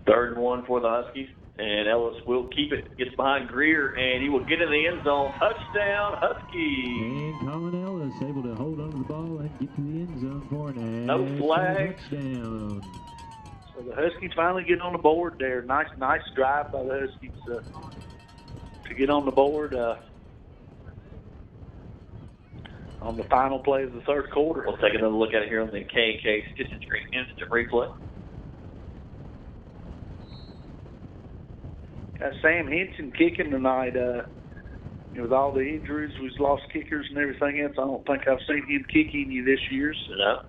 Third and 1 for the Huskies, and Ellis will keep it. Gets behind Greer, and he will get in the end zone. Touchdown, Huskies! And Colin Ellis able to hold on to the ball and get to the end zone for an no flag. Touchdown. So the Huskies finally get on the board there. Nice drive by the Huskies to get on the board on the final play of the third quarter. We'll take another look at it here on the K&K instant replay. Got Sam Henson kicking tonight. With all the injuries, we've lost kickers and everything else. I don't think I've seen him kick any this year. No.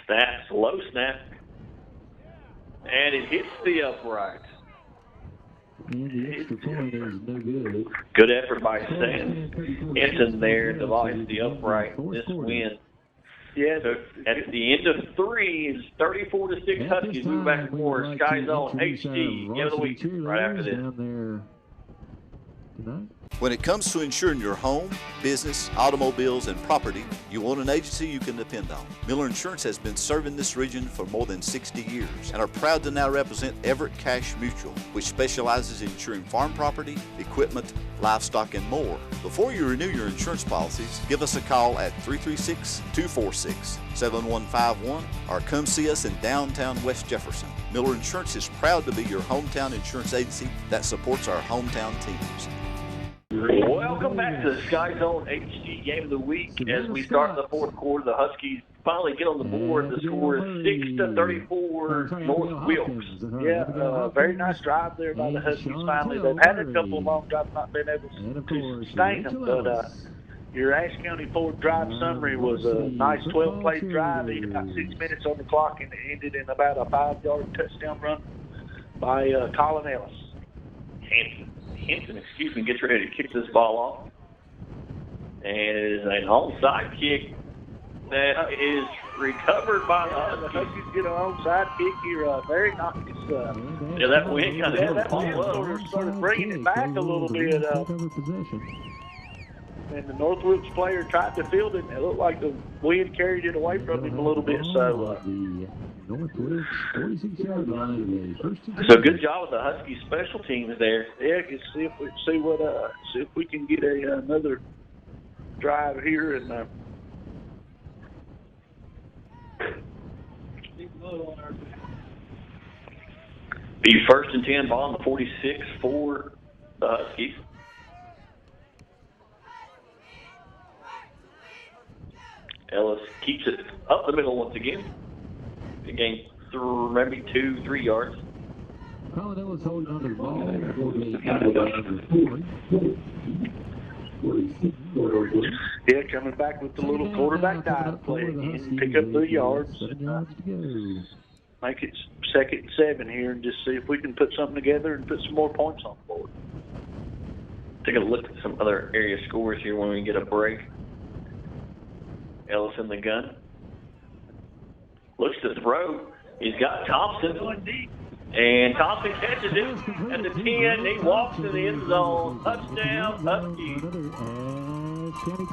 Snap, slow snap, and it hits the upright. And the extra point is no good. Good effort by Sam Henson there. The ball hits the upright. This win. Yeah. So at the end of 3, it's 34-6 Huskies. Move back and forth. Sky Zone HD. Game of the week right after this. When it comes to insuring your home, business, automobiles, and property, you want an agency you can depend on. Miller Insurance has been serving this region for more than 60 years and are proud to now represent Everett Cash Mutual, which specializes in insuring farm property, equipment, livestock, and more. Before you renew your insurance policies, give us a call at 336-246-7151 or come see us in downtown West Jefferson. Miller Insurance is proud to be your hometown insurance agency that supports our hometown teams. Welcome back to the Sky Zone HD Game of the Week. As we start the fourth quarter, the Huskies finally get on the board. The score is 6-34 North Wilkes. Yeah, very nice drive there by the Huskies finally. They've had a couple of long drives, not been able to sustain them, but Your Ashe County Ford drive summary was a nice 12-play drive, even about 6 minutes on the clock, and it ended in about a 5-yard touchdown run by Colin Ellis. Henson, gets ready to kick this ball off. And it is an onside kick that is recovered by the Huskies. Huskies get an onside kick here. Very nice. Yeah, that wind kind of hit that the ball sort of started bringing it back a little bit. And the North Wilkes player tried to field it, and it looked like the wind carried it away from him a little bit. So, so good job with the Huskies special teams there. Yeah, see if we can get another drive here and. Be first and 10, ball on the 46 for the Huskies. Ellis keeps it up the middle once again. He gained maybe 2-3 yards. Colin Ellis holding on to the ball Yeah, coming back with the little quarterback dive play again. Pick up 3 yards. 7 yards to go. Make it 2nd and 7 here and just see if we can put something together and put some more points on the board. Take a look at some other area scores here when we get a break. Ellis in the gun. Looks to throw. He's got Thompson. And Thompson catches it at the 10. He walks in the end zone. Touchdown, Huskies.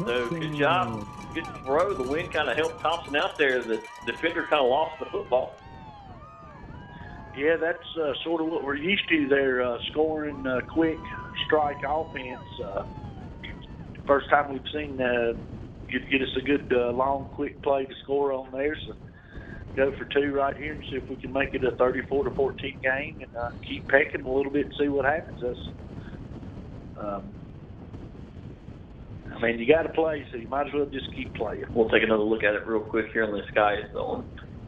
So good job. Good throw. The wind kind of helped Thompson out there. The defender kind of lost the football. Yeah, that's sort of what we're used to there, scoring quick strike offense. First time we've seen get us a good long, quick play to score on there. So go for 2 right here and see if we can make it a 34-14 game and keep pecking a little bit and see what happens. I mean, you got to play, so you might as well just keep playing. We'll take another look at it real quick here on the Sky on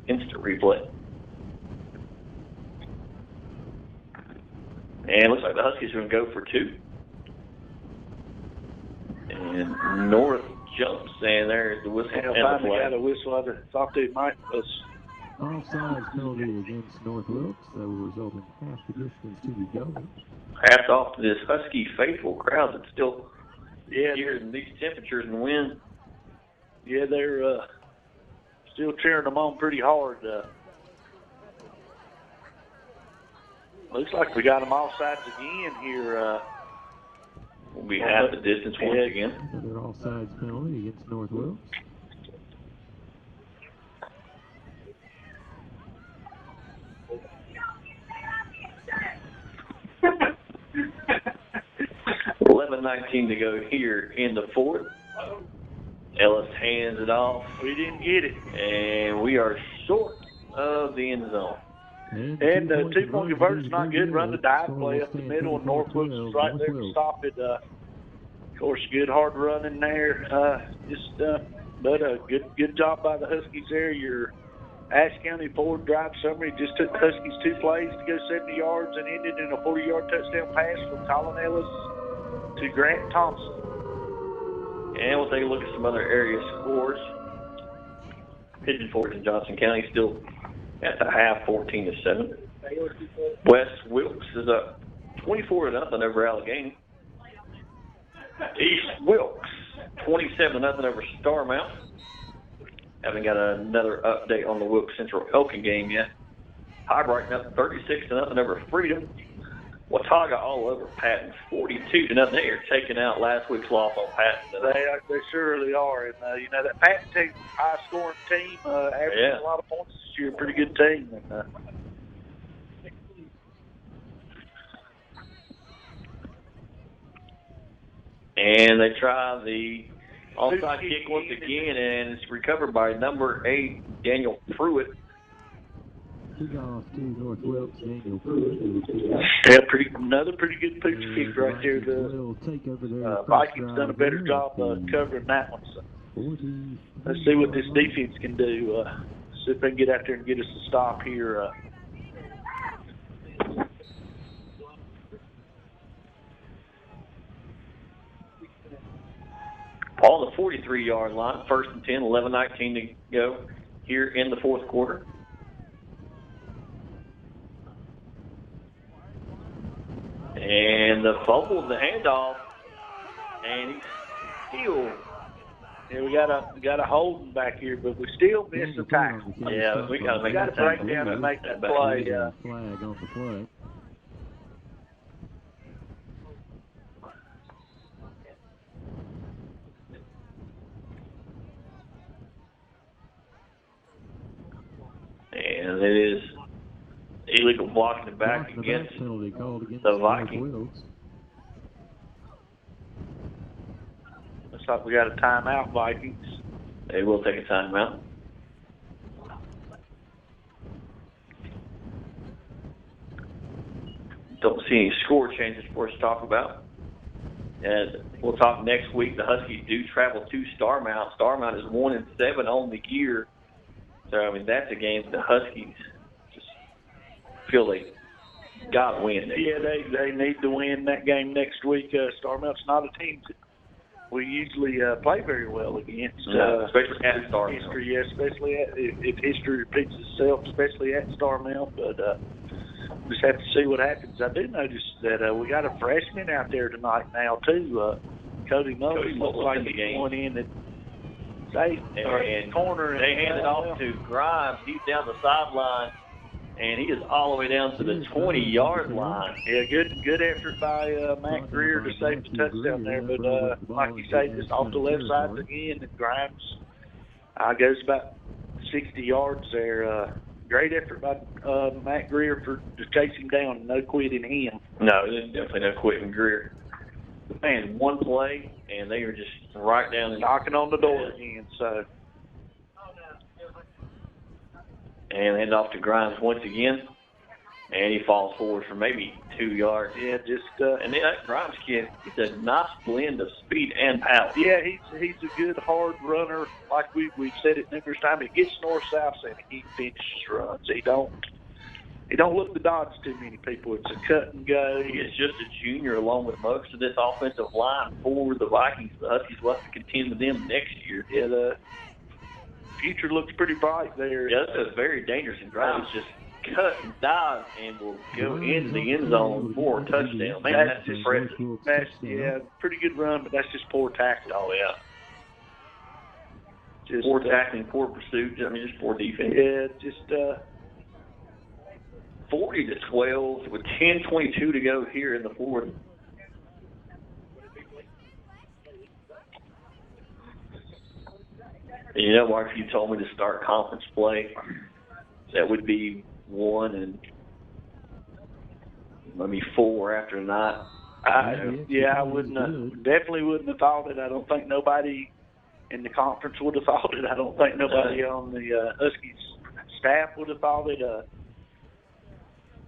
instant replay. And it looks like the Huskies are going to go for 2. And North jumps, and there's the whistle. And finally got a whistle. I thought they might was. Offside penalty against North Wilkes. That will result in half the distance to the goal. Hats off to this Husky faithful crowd that's still here in these temperatures and wind. Yeah, they're still cheering them on pretty hard. Looks like we got them all sides again here. Will be half the distance once again. Another offsides penalty against North Wilkes. $11:19 to go here in the 4th. Ellis hands it off. We didn't get it. And we are short of the end zone. And 2-point conversion's not good. Run the dive play up the middle, and North Wilkes is right there to stop it. Of course, good hard run in there. But a good job by the Huskies there. Your Ashe County Ford drive summary just took the Huskies 2 plays to go 70 yards and ended in a 40-yard touchdown pass from Colin Ellis to Grant Thompson. And we'll take a look at some other area scores. Pigeon Forge in Johnson County still at the half, 14-7. West Wilkes is up 24-0 over Allegheny. East Wilkes 27-0 over Star Mountain. Haven't got another update on the Wilkes Central Elkin game yet. High Brighton up 36-0 over Freedom. Watauga all over Patton 42-0. They are taking out last week's loss on Patton. They surely are. And, that Patton team, high-scoring team, averaging a lot of points this year, pretty good team. And they try the onside kick once again, and it's recovered by number 8, Daniel Pruitt. Kickoff to North Wilkes, Daniel Pruitt. Yeah, another pretty good pooch kick right there. The Vikings done a better job covering that one. So let's see what this defense can do. See if they can get out there and get us a stop here. on the 43-yard line. 1st and 10, 11:19 to go here in the fourth quarter. And the fumble, the handoff, and he's still. Yeah, we got a holding back here, but we still missed the tackle. Yeah, we got to make that break tackle. down and make that play. Flag on the play. And it is illegal blocking the back against penalty called against the Vikings. Wilkes. Looks like we got a timeout, Vikings. They will take a timeout. Don't see any score changes for us to talk about. And we'll talk next week. The Huskies do travel to Starmount. Starmount is 1-7 on the year. So, I mean, that's a game the Huskies just feel they got to win. Yeah, they need to win that game next week. Starmount's not a team that we usually play very well against. Especially at Starmount. History, yeah, especially if history repeats itself, especially at Starmount. But just have to see what happens. I do notice that we got a freshman out there tonight now, too. Cody Mullen looks like he's going in at corner. They hand it off to Grimes. He's down the sideline, and he is all the way down to the 20-yard line. Yeah, good effort by Matt Greer to save the touchdown there. But like you say, just off the left side again, and Grimes goes about 60 yards there. Great effort by Matt Greer for to chase him down. No quitting him. No, there's definitely no quitting Greer. Man, one play, and they are just right down and knocking on the door again. So, and hand off to Grimes once again, and he falls forward for maybe 2 yards. Yeah, just and then that Grimes kid, he's a nice blend of speed and power. Yeah, he's a good hard runner. Like we've said it numerous times, he gets north south and he finishes runs. He don't look to dodge too many people. It's a cut and go. He is just a junior, along with most of this offensive line for the Vikings. The Huskies will have to contend with them next year. Yeah, the future looks pretty bright there. Yeah, that's very dangerous. And Grimes just cut and dive and will go into the end zone for a touchdown. Man, that's impressive. Yeah, pretty good run, but that's just poor tackling. Oh, yeah. Just poor tackling, poor pursuit. I mean, just poor defense. Yeah, just 40-12 with 10:22 to go here in the fourth. And you know, Mark, if you told me to start conference play, that would be 1 and maybe 4 after tonight. I wouldn't. Definitely wouldn't have thought it. I don't think nobody in the conference would have thought it. I don't think nobody on the Huskies staff would have thought it.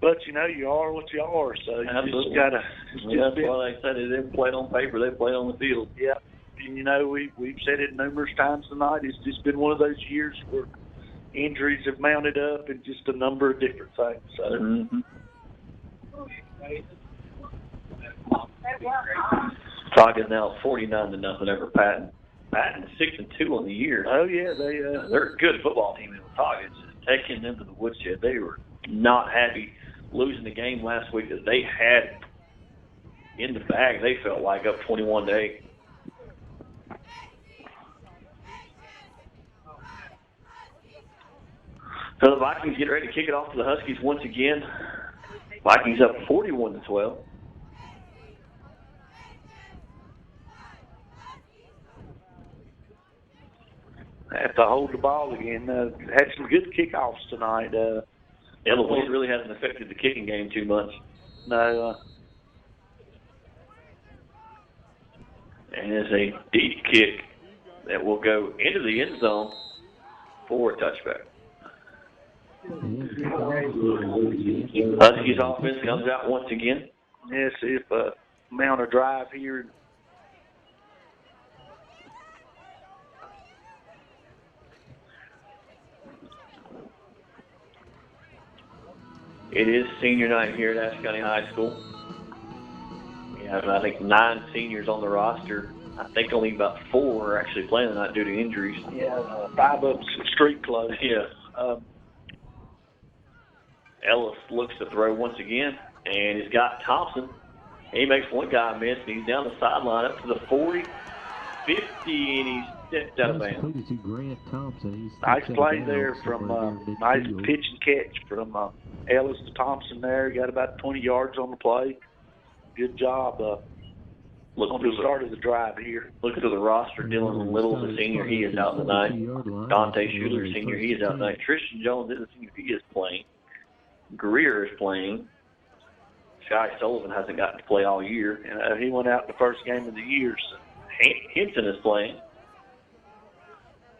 But, you know, you are what you are, so you just got to. That's why they said it didn't play on paper, they played on the field. Yeah, and, you know, we've said it numerous times tonight. It's just been one of those years where injuries have mounted up and just a number of different things. So. Talking now 49-0 over Patton. Patton 6-2 on the year. Oh yeah, they're a good football team in Watauga. It's just taking them to the woodshed. They were not happy losing the game last week that they had in the bag. They felt like up 21-8. So the Vikings get ready to kick it off to the Huskies once again. Vikings up 41-12. Have to hold the ball again. Had some good kickoffs tonight. The wind really hasn't affected the kicking game too much. No. And it's a deep kick that will go into the end zone for a touchback. Huskies offense comes out once again. Yeah, see if mount a drive here. It is senior night here at Ashe County High School. We having, I think, 9 seniors on the roster. I think only about 4 are actually playing tonight due to injuries. Yeah, 5 of them street clothes. Yeah. Ellis looks to throw once again, and he's got Thompson. He makes one guy miss, and he's down the sideline up to the 40, 50, and he's stepped out of bounds. Grant Thompson. Nice play there from nice pitch and catch from Ellis to Thompson there. Got about 20 yards on the play. Good job on the start of the drive here. Look to the roster. Dylan Little, the senior, he is out tonight. Dante Schuler, senior, he is out tonight. Tristan Jones is a senior, he is playing. Greer is playing. Shy Sullivan hasn't gotten to play all year. And he went out the first game of the year. So. Henson is playing.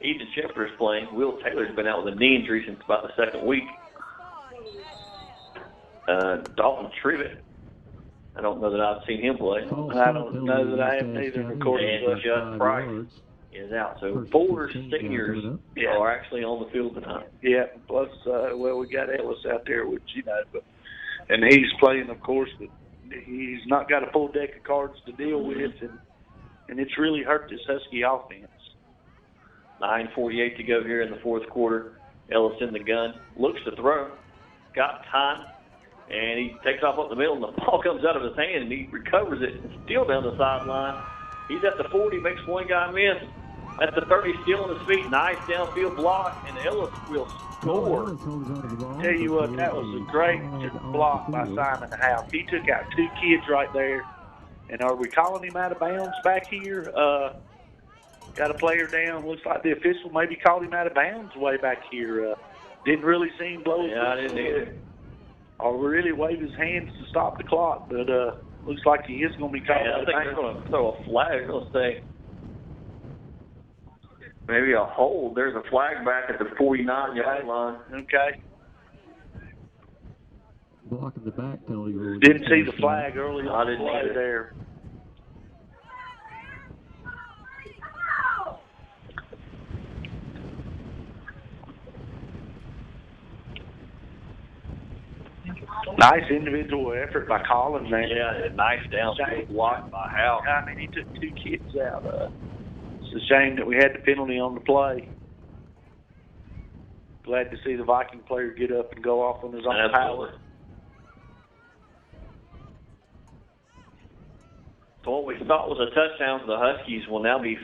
Ethan Shepard is playing. Will Taylor's been out with a knee injury since about the second week. Dalton Trivet, I don't know that I've seen him play. I don't know that I have either. Of course, and Judd Price is out. So 4 seniors are actually on the field tonight. Yeah, plus, we got Ellis out there, which, and he's playing, of course, but he's not got a full deck of cards to deal with, and it's really hurt this Husky offense. 9:48 to go here in the fourth quarter. Ellis in the gun, looks to throw, got time, and he takes off up the middle, and the ball comes out of his hand, and he recovers it, still down the sideline. He's at the 40, makes one guy miss. At the 30, still on his feet, nice downfield block, and Ellis will score. Tell you what, that was a great block by Simon House. He took out 2 kids right there. And are we calling him out of bounds back here? Got a player down. Looks like the official maybe called him out of bounds way back here. Didn't really see him blow. Yeah, I didn't either. Or really wave his hands to stop the clock, but looks like he is going to be called out of bounds. I think they're going to throw a flag. They're going to say maybe a hold. There's a flag back at the 49-yard line. Okay. Blocking the back penalty rule. Didn't see the flag early on. I didn't either. There. Nice individual effort by Collins there. Yeah, nice downfield block by Howe. I mean, he took 2 kids out. It's a shame that we had the penalty on the play. Glad to see the Viking player get up and go off on his own power. So what we thought was a touchdown for the Huskies will now be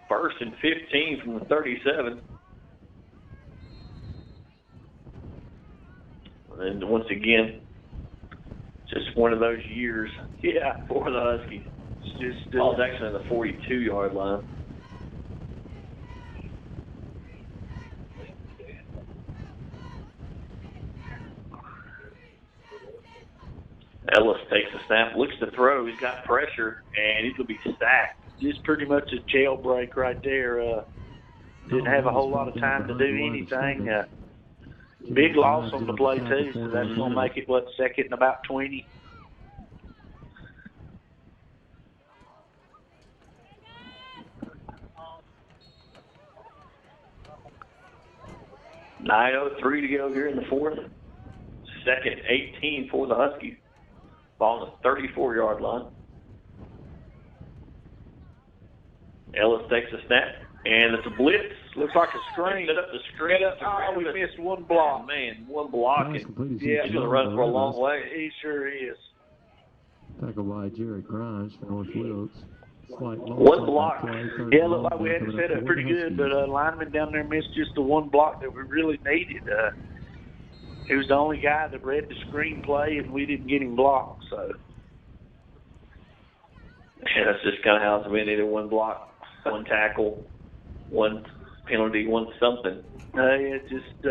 1st and 15 from the 37. And once again, just one of those years for the Huskies. It's just ball's actually on the 42-yard line. Ellis takes a snap, looks to throw. He's got pressure, and he's going to be sacked. Just pretty much a jailbreak right there. Didn't have a whole lot of time to do anything. Big loss on the play, too, so that's going to make it, 2nd and about 20. .9:03 to go here in the fourth. 2nd 18 for the Huskies. Ball on the 34-yard line. Ellis takes a snap, and it's a blitz. Looks like a screen. Set up the screen. Oh, we missed one block. Oh, man, one block. Nice, and he's going to run for a long way. He sure is. Tackled by Jared Grimes for North Wilkes. One block. Yeah, looked like we had it set up pretty good, but lineman down there missed just the one block that we really needed. He was the only guy that read the screenplay, and we didn't get him blocked. So, yeah, that's just kind of how it's been. Either one block, one tackle, one penalty, one something. It's just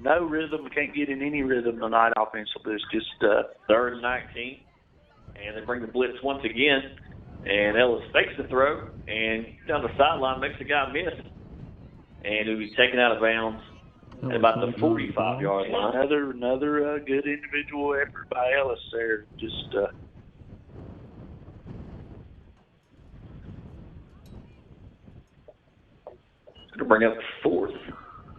no rhythm. We can't get in any rhythm tonight offensively. It's just 3rd and 19, and they bring the blitz once again. And Ellis fakes the throw, and down the sideline makes the guy miss. And he'll be taken out of bounds at about the 45-yard line. Another good individual effort by Ellis there. Just going to bring up 4th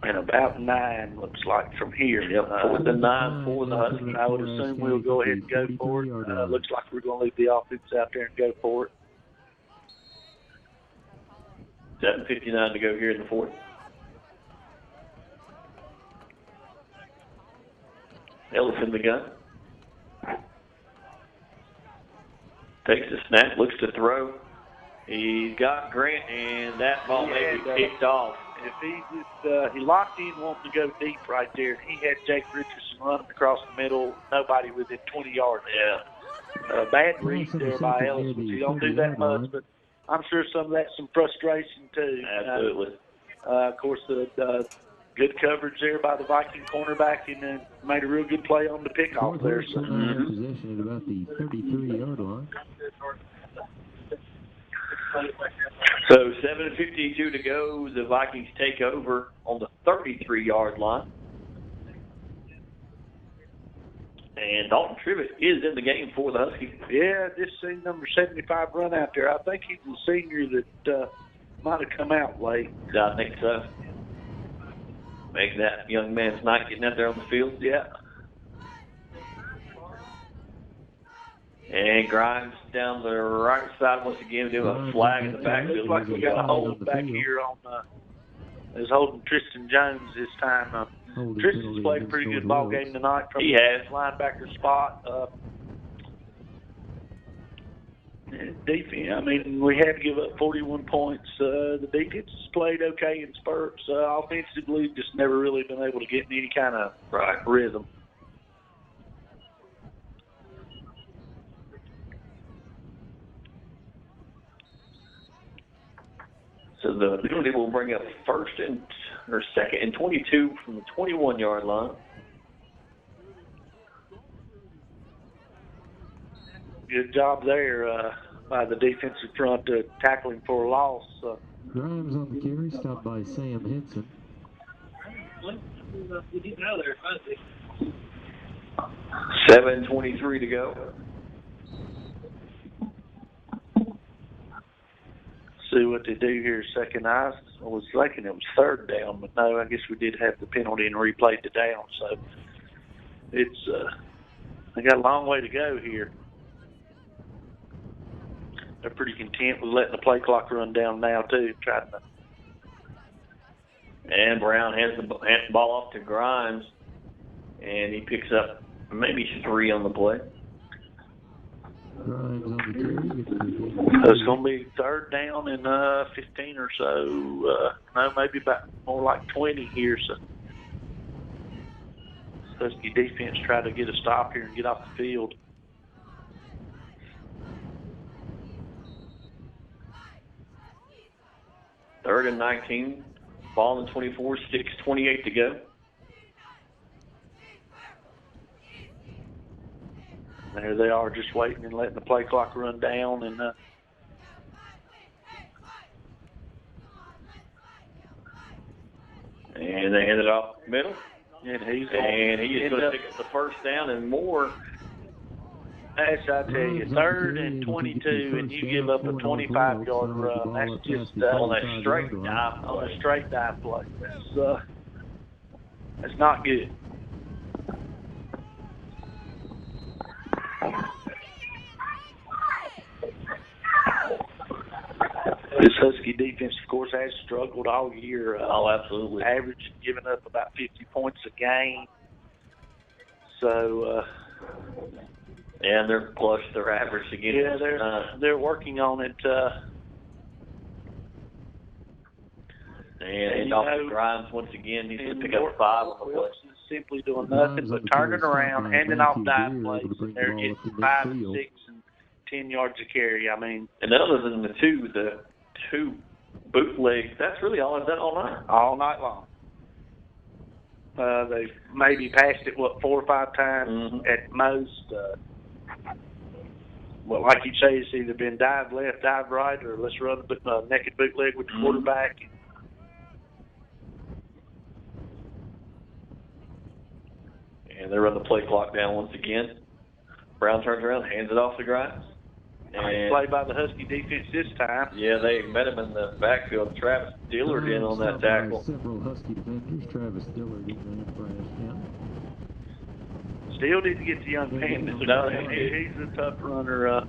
And about 9 looks like from here. Yep, 4th and 9 for the Huskies. I would assume we'll go ahead and go for it. Looks like we're going to leave the offense out there and go for it. 7:59 to go here in the 4th. Ellis in the gun. Takes the snap, looks to throw. He's got Grant, and that ball may be kicked off. If he locked in wanting to go deep right there, he had Jake Richardson running across the middle, nobody within 20 yards. Yeah. Bad read there by Ellis, which he don't do that much, but I'm sure some of that's some frustration too. Absolutely. Of course, the good coverage there by the Viking cornerback, and then made a real good play on the pickoff there. So. Possession at about the 33-yard line. So 7:52 to go. The Vikings take over on the 33-yard line. And Dalton Trivett is in the game for the Huskies. Yeah, just seen number 75 run out there. I think he's the senior that might have come out late. I think so. Making that young man's night getting out there on the field. Yeah. And Grimes down the right side once again, doing a flag in the backfield. Looks like we got a hold back here on is holding Tristan Jones this time. Tristan's played a pretty good ball game tonight from he has. linebacker spot. Defense, I mean, we had to give up 41 points. The defense has played okay in spurts. Offensively, just never really been able to get in any kind of rhythm. So the penalty will bring up second and 22 from the 21-yard line. Good job there by the defensive front tackling for a loss. Grimes on the carry, stopped by Sam Henson. 7:23 to go. See what they do here, second eyes. I was thinking it was third down, but no, I guess we did have the penalty and replayed the down. So it's they got a long way to go here. They're pretty content with letting the play clock run down now too. And Brown hands the ball off to Grimes, and he picks up maybe 3 on the play. Grimes on the carry. So it's going to be third down and 15 or so. No, maybe about more like 20 here. So Husky defense try to get a stop here and get off the field. Third and 19, ball in 24, 6:28 to go. There they are, just waiting and letting the play clock run down. And they hand it off middle. And he's going to pick up the first down and more. Ashe, I tell you, third and 22, and you give up a 25-yard run. That's just on a straight dive. On a straight dive play. That's not good. This Husky defense, of course, has struggled all year. Absolutely. Average giving up about 50 points a game. So, and they're plus their average again. Yeah, they're working on it. And Dr. Grimes, once again, needs to pick up 5 on the play. Wilkes is simply doing nothing but turning around, handing off dive plays. They're getting 5 and 6 and 10 yards a carry. I mean, and other than the two bootlegs, that's really all I've done all night. All night long. They've maybe passed it, 4 or 5 times at most. Well, like you say, it's either been dive left, dive right, or let's run a naked bootleg with the quarterback. And they run the play clock down once again. Brown turns around, hands it off to Grimes. And played by the Husky defense this time. yeah, they met him in the backfield. Travis Dillard in on that tackle. Several Husky defenders. Travis Dillard getting in for Ashe County. Still need to get the young Panda. No, He's a tough runner.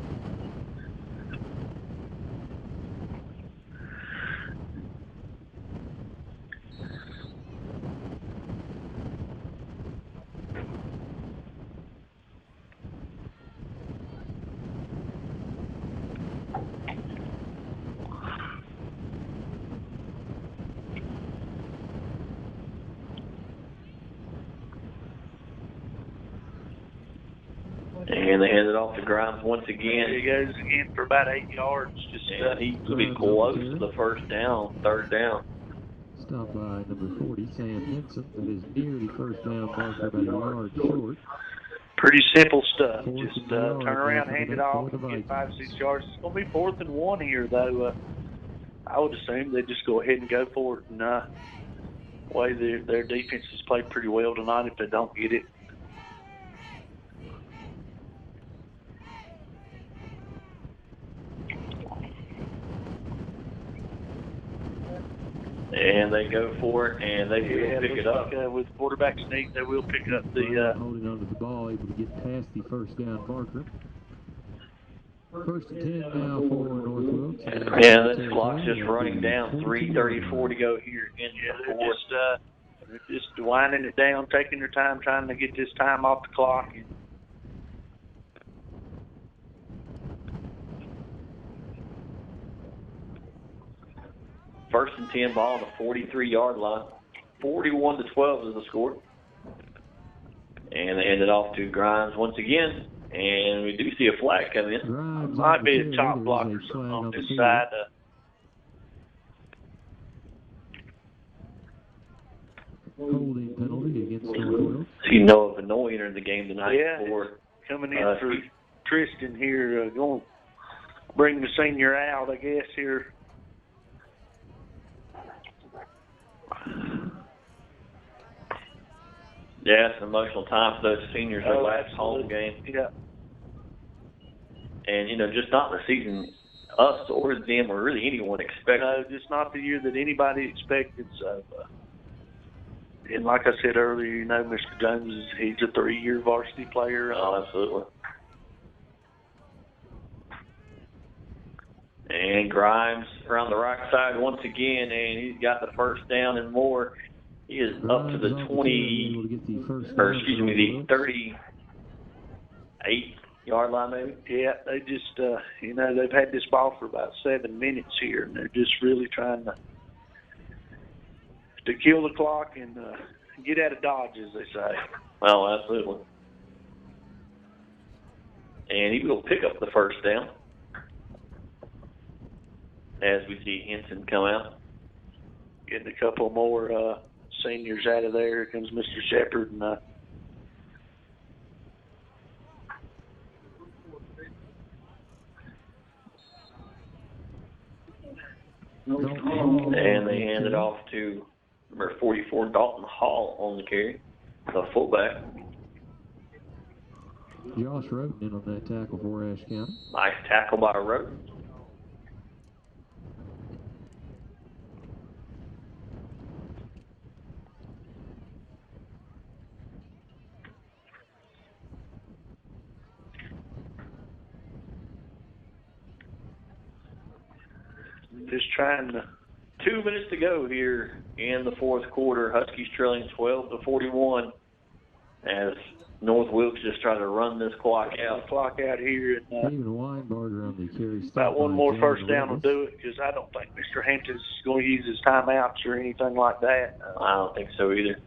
And they hand it off to Grimes once again. He goes again for about 8 yards. And he could be close to the first down, third down. Stopped by number 40, Sam Henson. That is nearly first down marker, about a yard short. Pretty simple stuff. Just turn around, hand it off, and get 5, 6 yards. It's going to be 4th and 1 here, though. I would assume they just go ahead and go for it. And the way their defense has played pretty well tonight if they don't get it. And they go for it, and they will pick it up. Like, with quarterback sneak, they will pick up the... holding onto the ball, able to get past the first down marker. First and 10 now for North Wilkes. Yeah, this clock's just running down. 3:34 to go here in the fourth. They're just winding it down, taking their time, trying to get this time off the clock. And first and 10 ball on the 43-yard line. 41-12 is the score. And they hand it off to Grimes once again. And we do see a flag come in. Might be a top blocker on this side. Holding penalty against North Wilkes. So you know of a no-hitter in the game tonight. Yeah, for coming in for Tristan here. Going to bring the senior out, I guess, here. Yeah, it's an emotional time for those seniors, their last home game. Yeah. And, you know, just not the season us or them or really anyone expected. No, just not the year that anybody expected. So, and like I said earlier, you know, Mr. Jones, he's a 3-year varsity player. Oh, absolutely. And Grimes around the right side once again, and he's got the first down and more. He is up to the 38-yard line, maybe. Yeah, they just, you know, they've had this ball for about 7 minutes here, and they're just really trying to kill the clock and get out of Dodge, as they say. Well, absolutely. And he will pick up the first down as we see Henson come out. Getting a couple more seniors out of there. Here comes Mr. Shepard. And they hand it off to number 44, Dalton Hall, on the carry, the fullback. Josh Roten in on that tackle for Ashe County. Nice tackle by Roten. Just trying to. 2 minutes to go here in the fourth quarter. Huskies trailing 12-41 as North Wilkes just trying to run this clock out. Here. And, even Weinberger on the carry. About one more first down will do it, because I don't think Mr. Hampton's going to use his timeouts or anything like that. I don't think so either.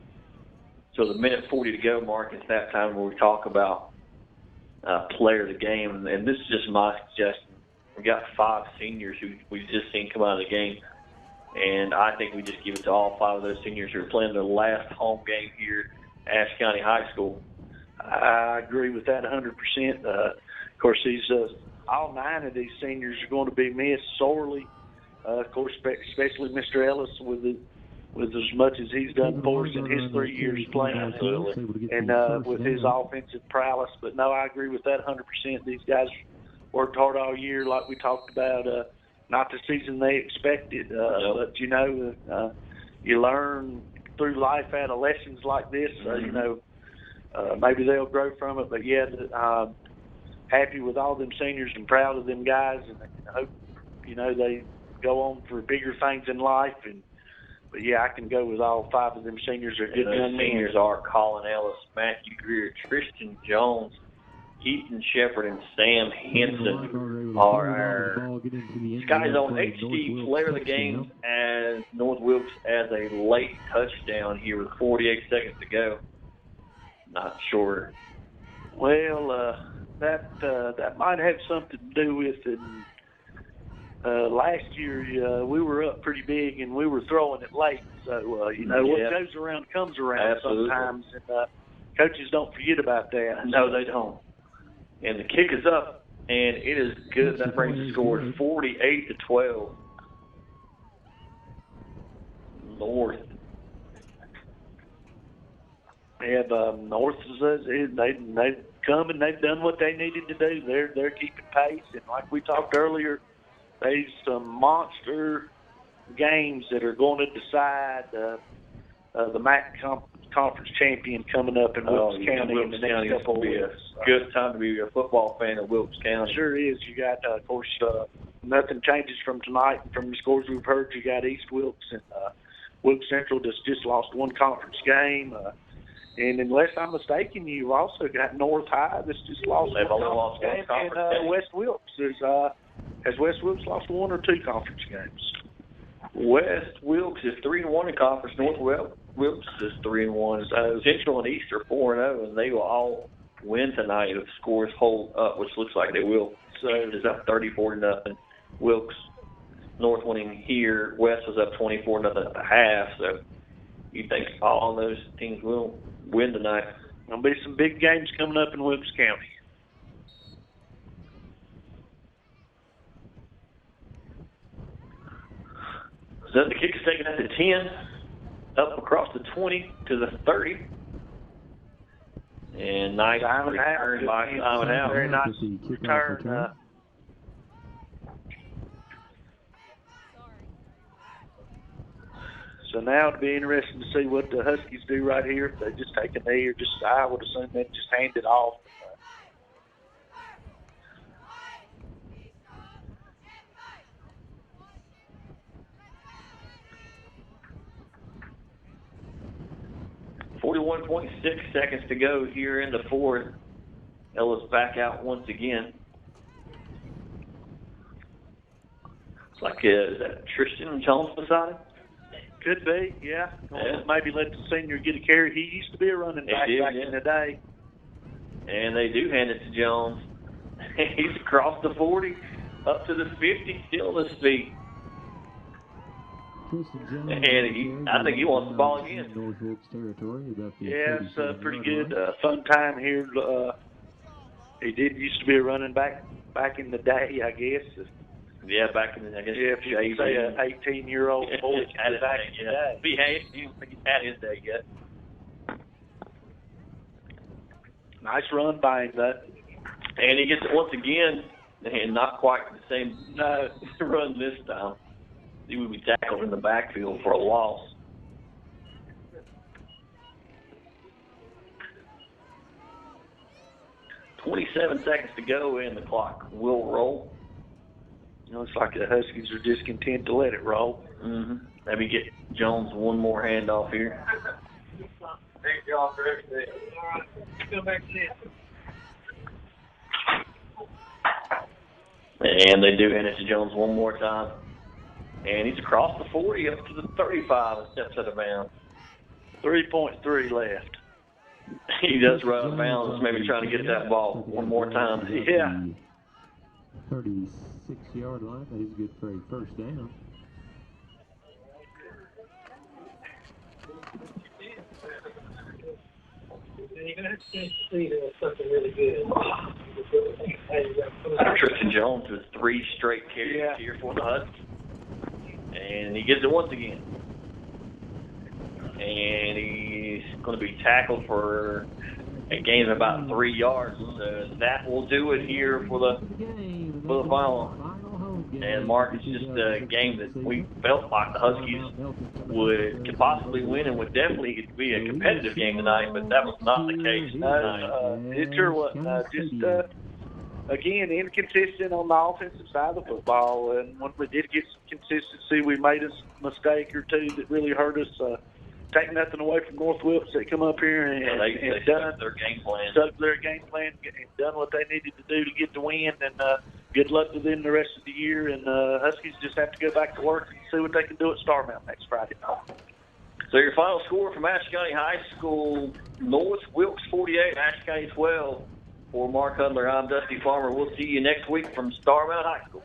So the minute 40 to go mark is that time where we talk about player of the game, and this is just my suggestion. We got 5 seniors who we've just seen come out of the game, and I think we just give it to all 5 of those seniors who are playing their last home game here at Ashe County High School. I agree with that 100%. Of course, all 9 of these seniors are going to be missed sorely. Of course, especially Mr. Ellis with as much as he's done for us in his 3 years playing, and with his offensive prowess. But no, I agree with that 100%. These guys worked hard all year, like we talked about. Not the season they expected, but you know, you learn through life out of lessons like this. You know, maybe they'll grow from it. But yeah, happy with all them seniors and proud of them guys, and I hope you know they go on for bigger things in life. But yeah, I can go with all 5 of them seniors. Are good young men. Seniors are Colin Ellis, Matthew Greer, Tristan Jones, Ethan Shepard, and Sam Henson are our Sky Zone HD player of the game as North Wilkes as a late touchdown here with 48 seconds to go. Not sure. Well, that might have something to do with it. Last year, we were up pretty big, and we were throwing it late. So, you know, what goes around comes around sometimes. And coaches don't forget about that. No, they don't. And the kick is up, and it is good. That brings the score 48-12. North. And North they've come and they've done what they needed to do. They're keeping pace, and like we talked earlier, there's some monster games that are going to decide the MAC conference champion coming up in Wilkes County in the next couple of weeks. Good time to be a football fan of Wilkes County. Sure is. You got, of course, nothing changes from tonight, and from the scores we've heard, you got East Wilkes and Wilkes Central just lost one conference game. And unless I'm mistaken, you've also got North High that's just lost one conference game. And West Wilkes has West Wilkes lost 1 or 2 conference games? West Wilkes is 3-1 in conference. North Wilkes is 3-1. So Central and East are 4-0, and they will all win tonight if scores hold up, which looks like they will. So it's up 34-0. Wilkes, North winning here. West was up 24-0 at the half. So you think all those teams will win tonight? There'll be some big games coming up in Wilkes County. So the kick is taken at the 10, up across the 20 to the 30. And nice return by Simon Howe. Very nice return. So now it'll be interesting to see what the Huskies do right here. If they just take a knee or just, I would assume they just hand it off. 41.6 seconds to go here in the fourth. Ellis back out once again. It's like, is that Tristan Jones beside him? Could be, yeah. Maybe let the senior get a carry. He used to be a running back in the day. And they do hand it to Jones. He's across the 40, up to the 50, still on his feet. And I think he wants the ball again. Yeah, it's a pretty good, fun time here. He did used to be a running back in the day, I guess. Yeah, back in the day. Yeah, if you say an 18-year-old boy back in the day. He had his day yet. Nice run by him, though. And he gets it once again, and not quite the same run this time. He would be tackled in the backfield for a loss. .27 seconds to go, and the clock will roll. Looks like the Huskies are just content to let it roll. Mm-hmm. Let me get Jones one more handoff here. Thank y'all for everything. All right, come back to this. And they do hand it to Jones one more time. And he's across the 40 up to the 35 and steps out of bounds. 3.3 left. He does run out of bounds, maybe trying to get that ball one more time. Yeah. 36-yard line. That is good for a first down. Tristan Jones with 3 straight carries here for the Huskies. And he gets it once again. And he's going to be tackled for a gain of about 3 yards. So that will do it here for the for the final. And, Mark, it's just a game that we felt like the Huskies could possibly win and would definitely be a competitive game tonight, but that was not the case tonight. It sure wasn't. Again, inconsistent on the offensive side of the football. And when we did get some consistency, we made a mistake or two that really hurt us. Take nothing away from North Wilkes. They come up here and they stuck their game plan. Stuck their game plan and done what they needed to do to get the win. And good luck to them the rest of the year. And Huskies just have to go back to work and see what they can do at Star Mountain next Friday night. So your final score from Ashe County High School, North Wilkes 48, Ashe County 12. For Mark Hudler, I'm Dusty Farmer. We'll see you next week from Star Mountain High School.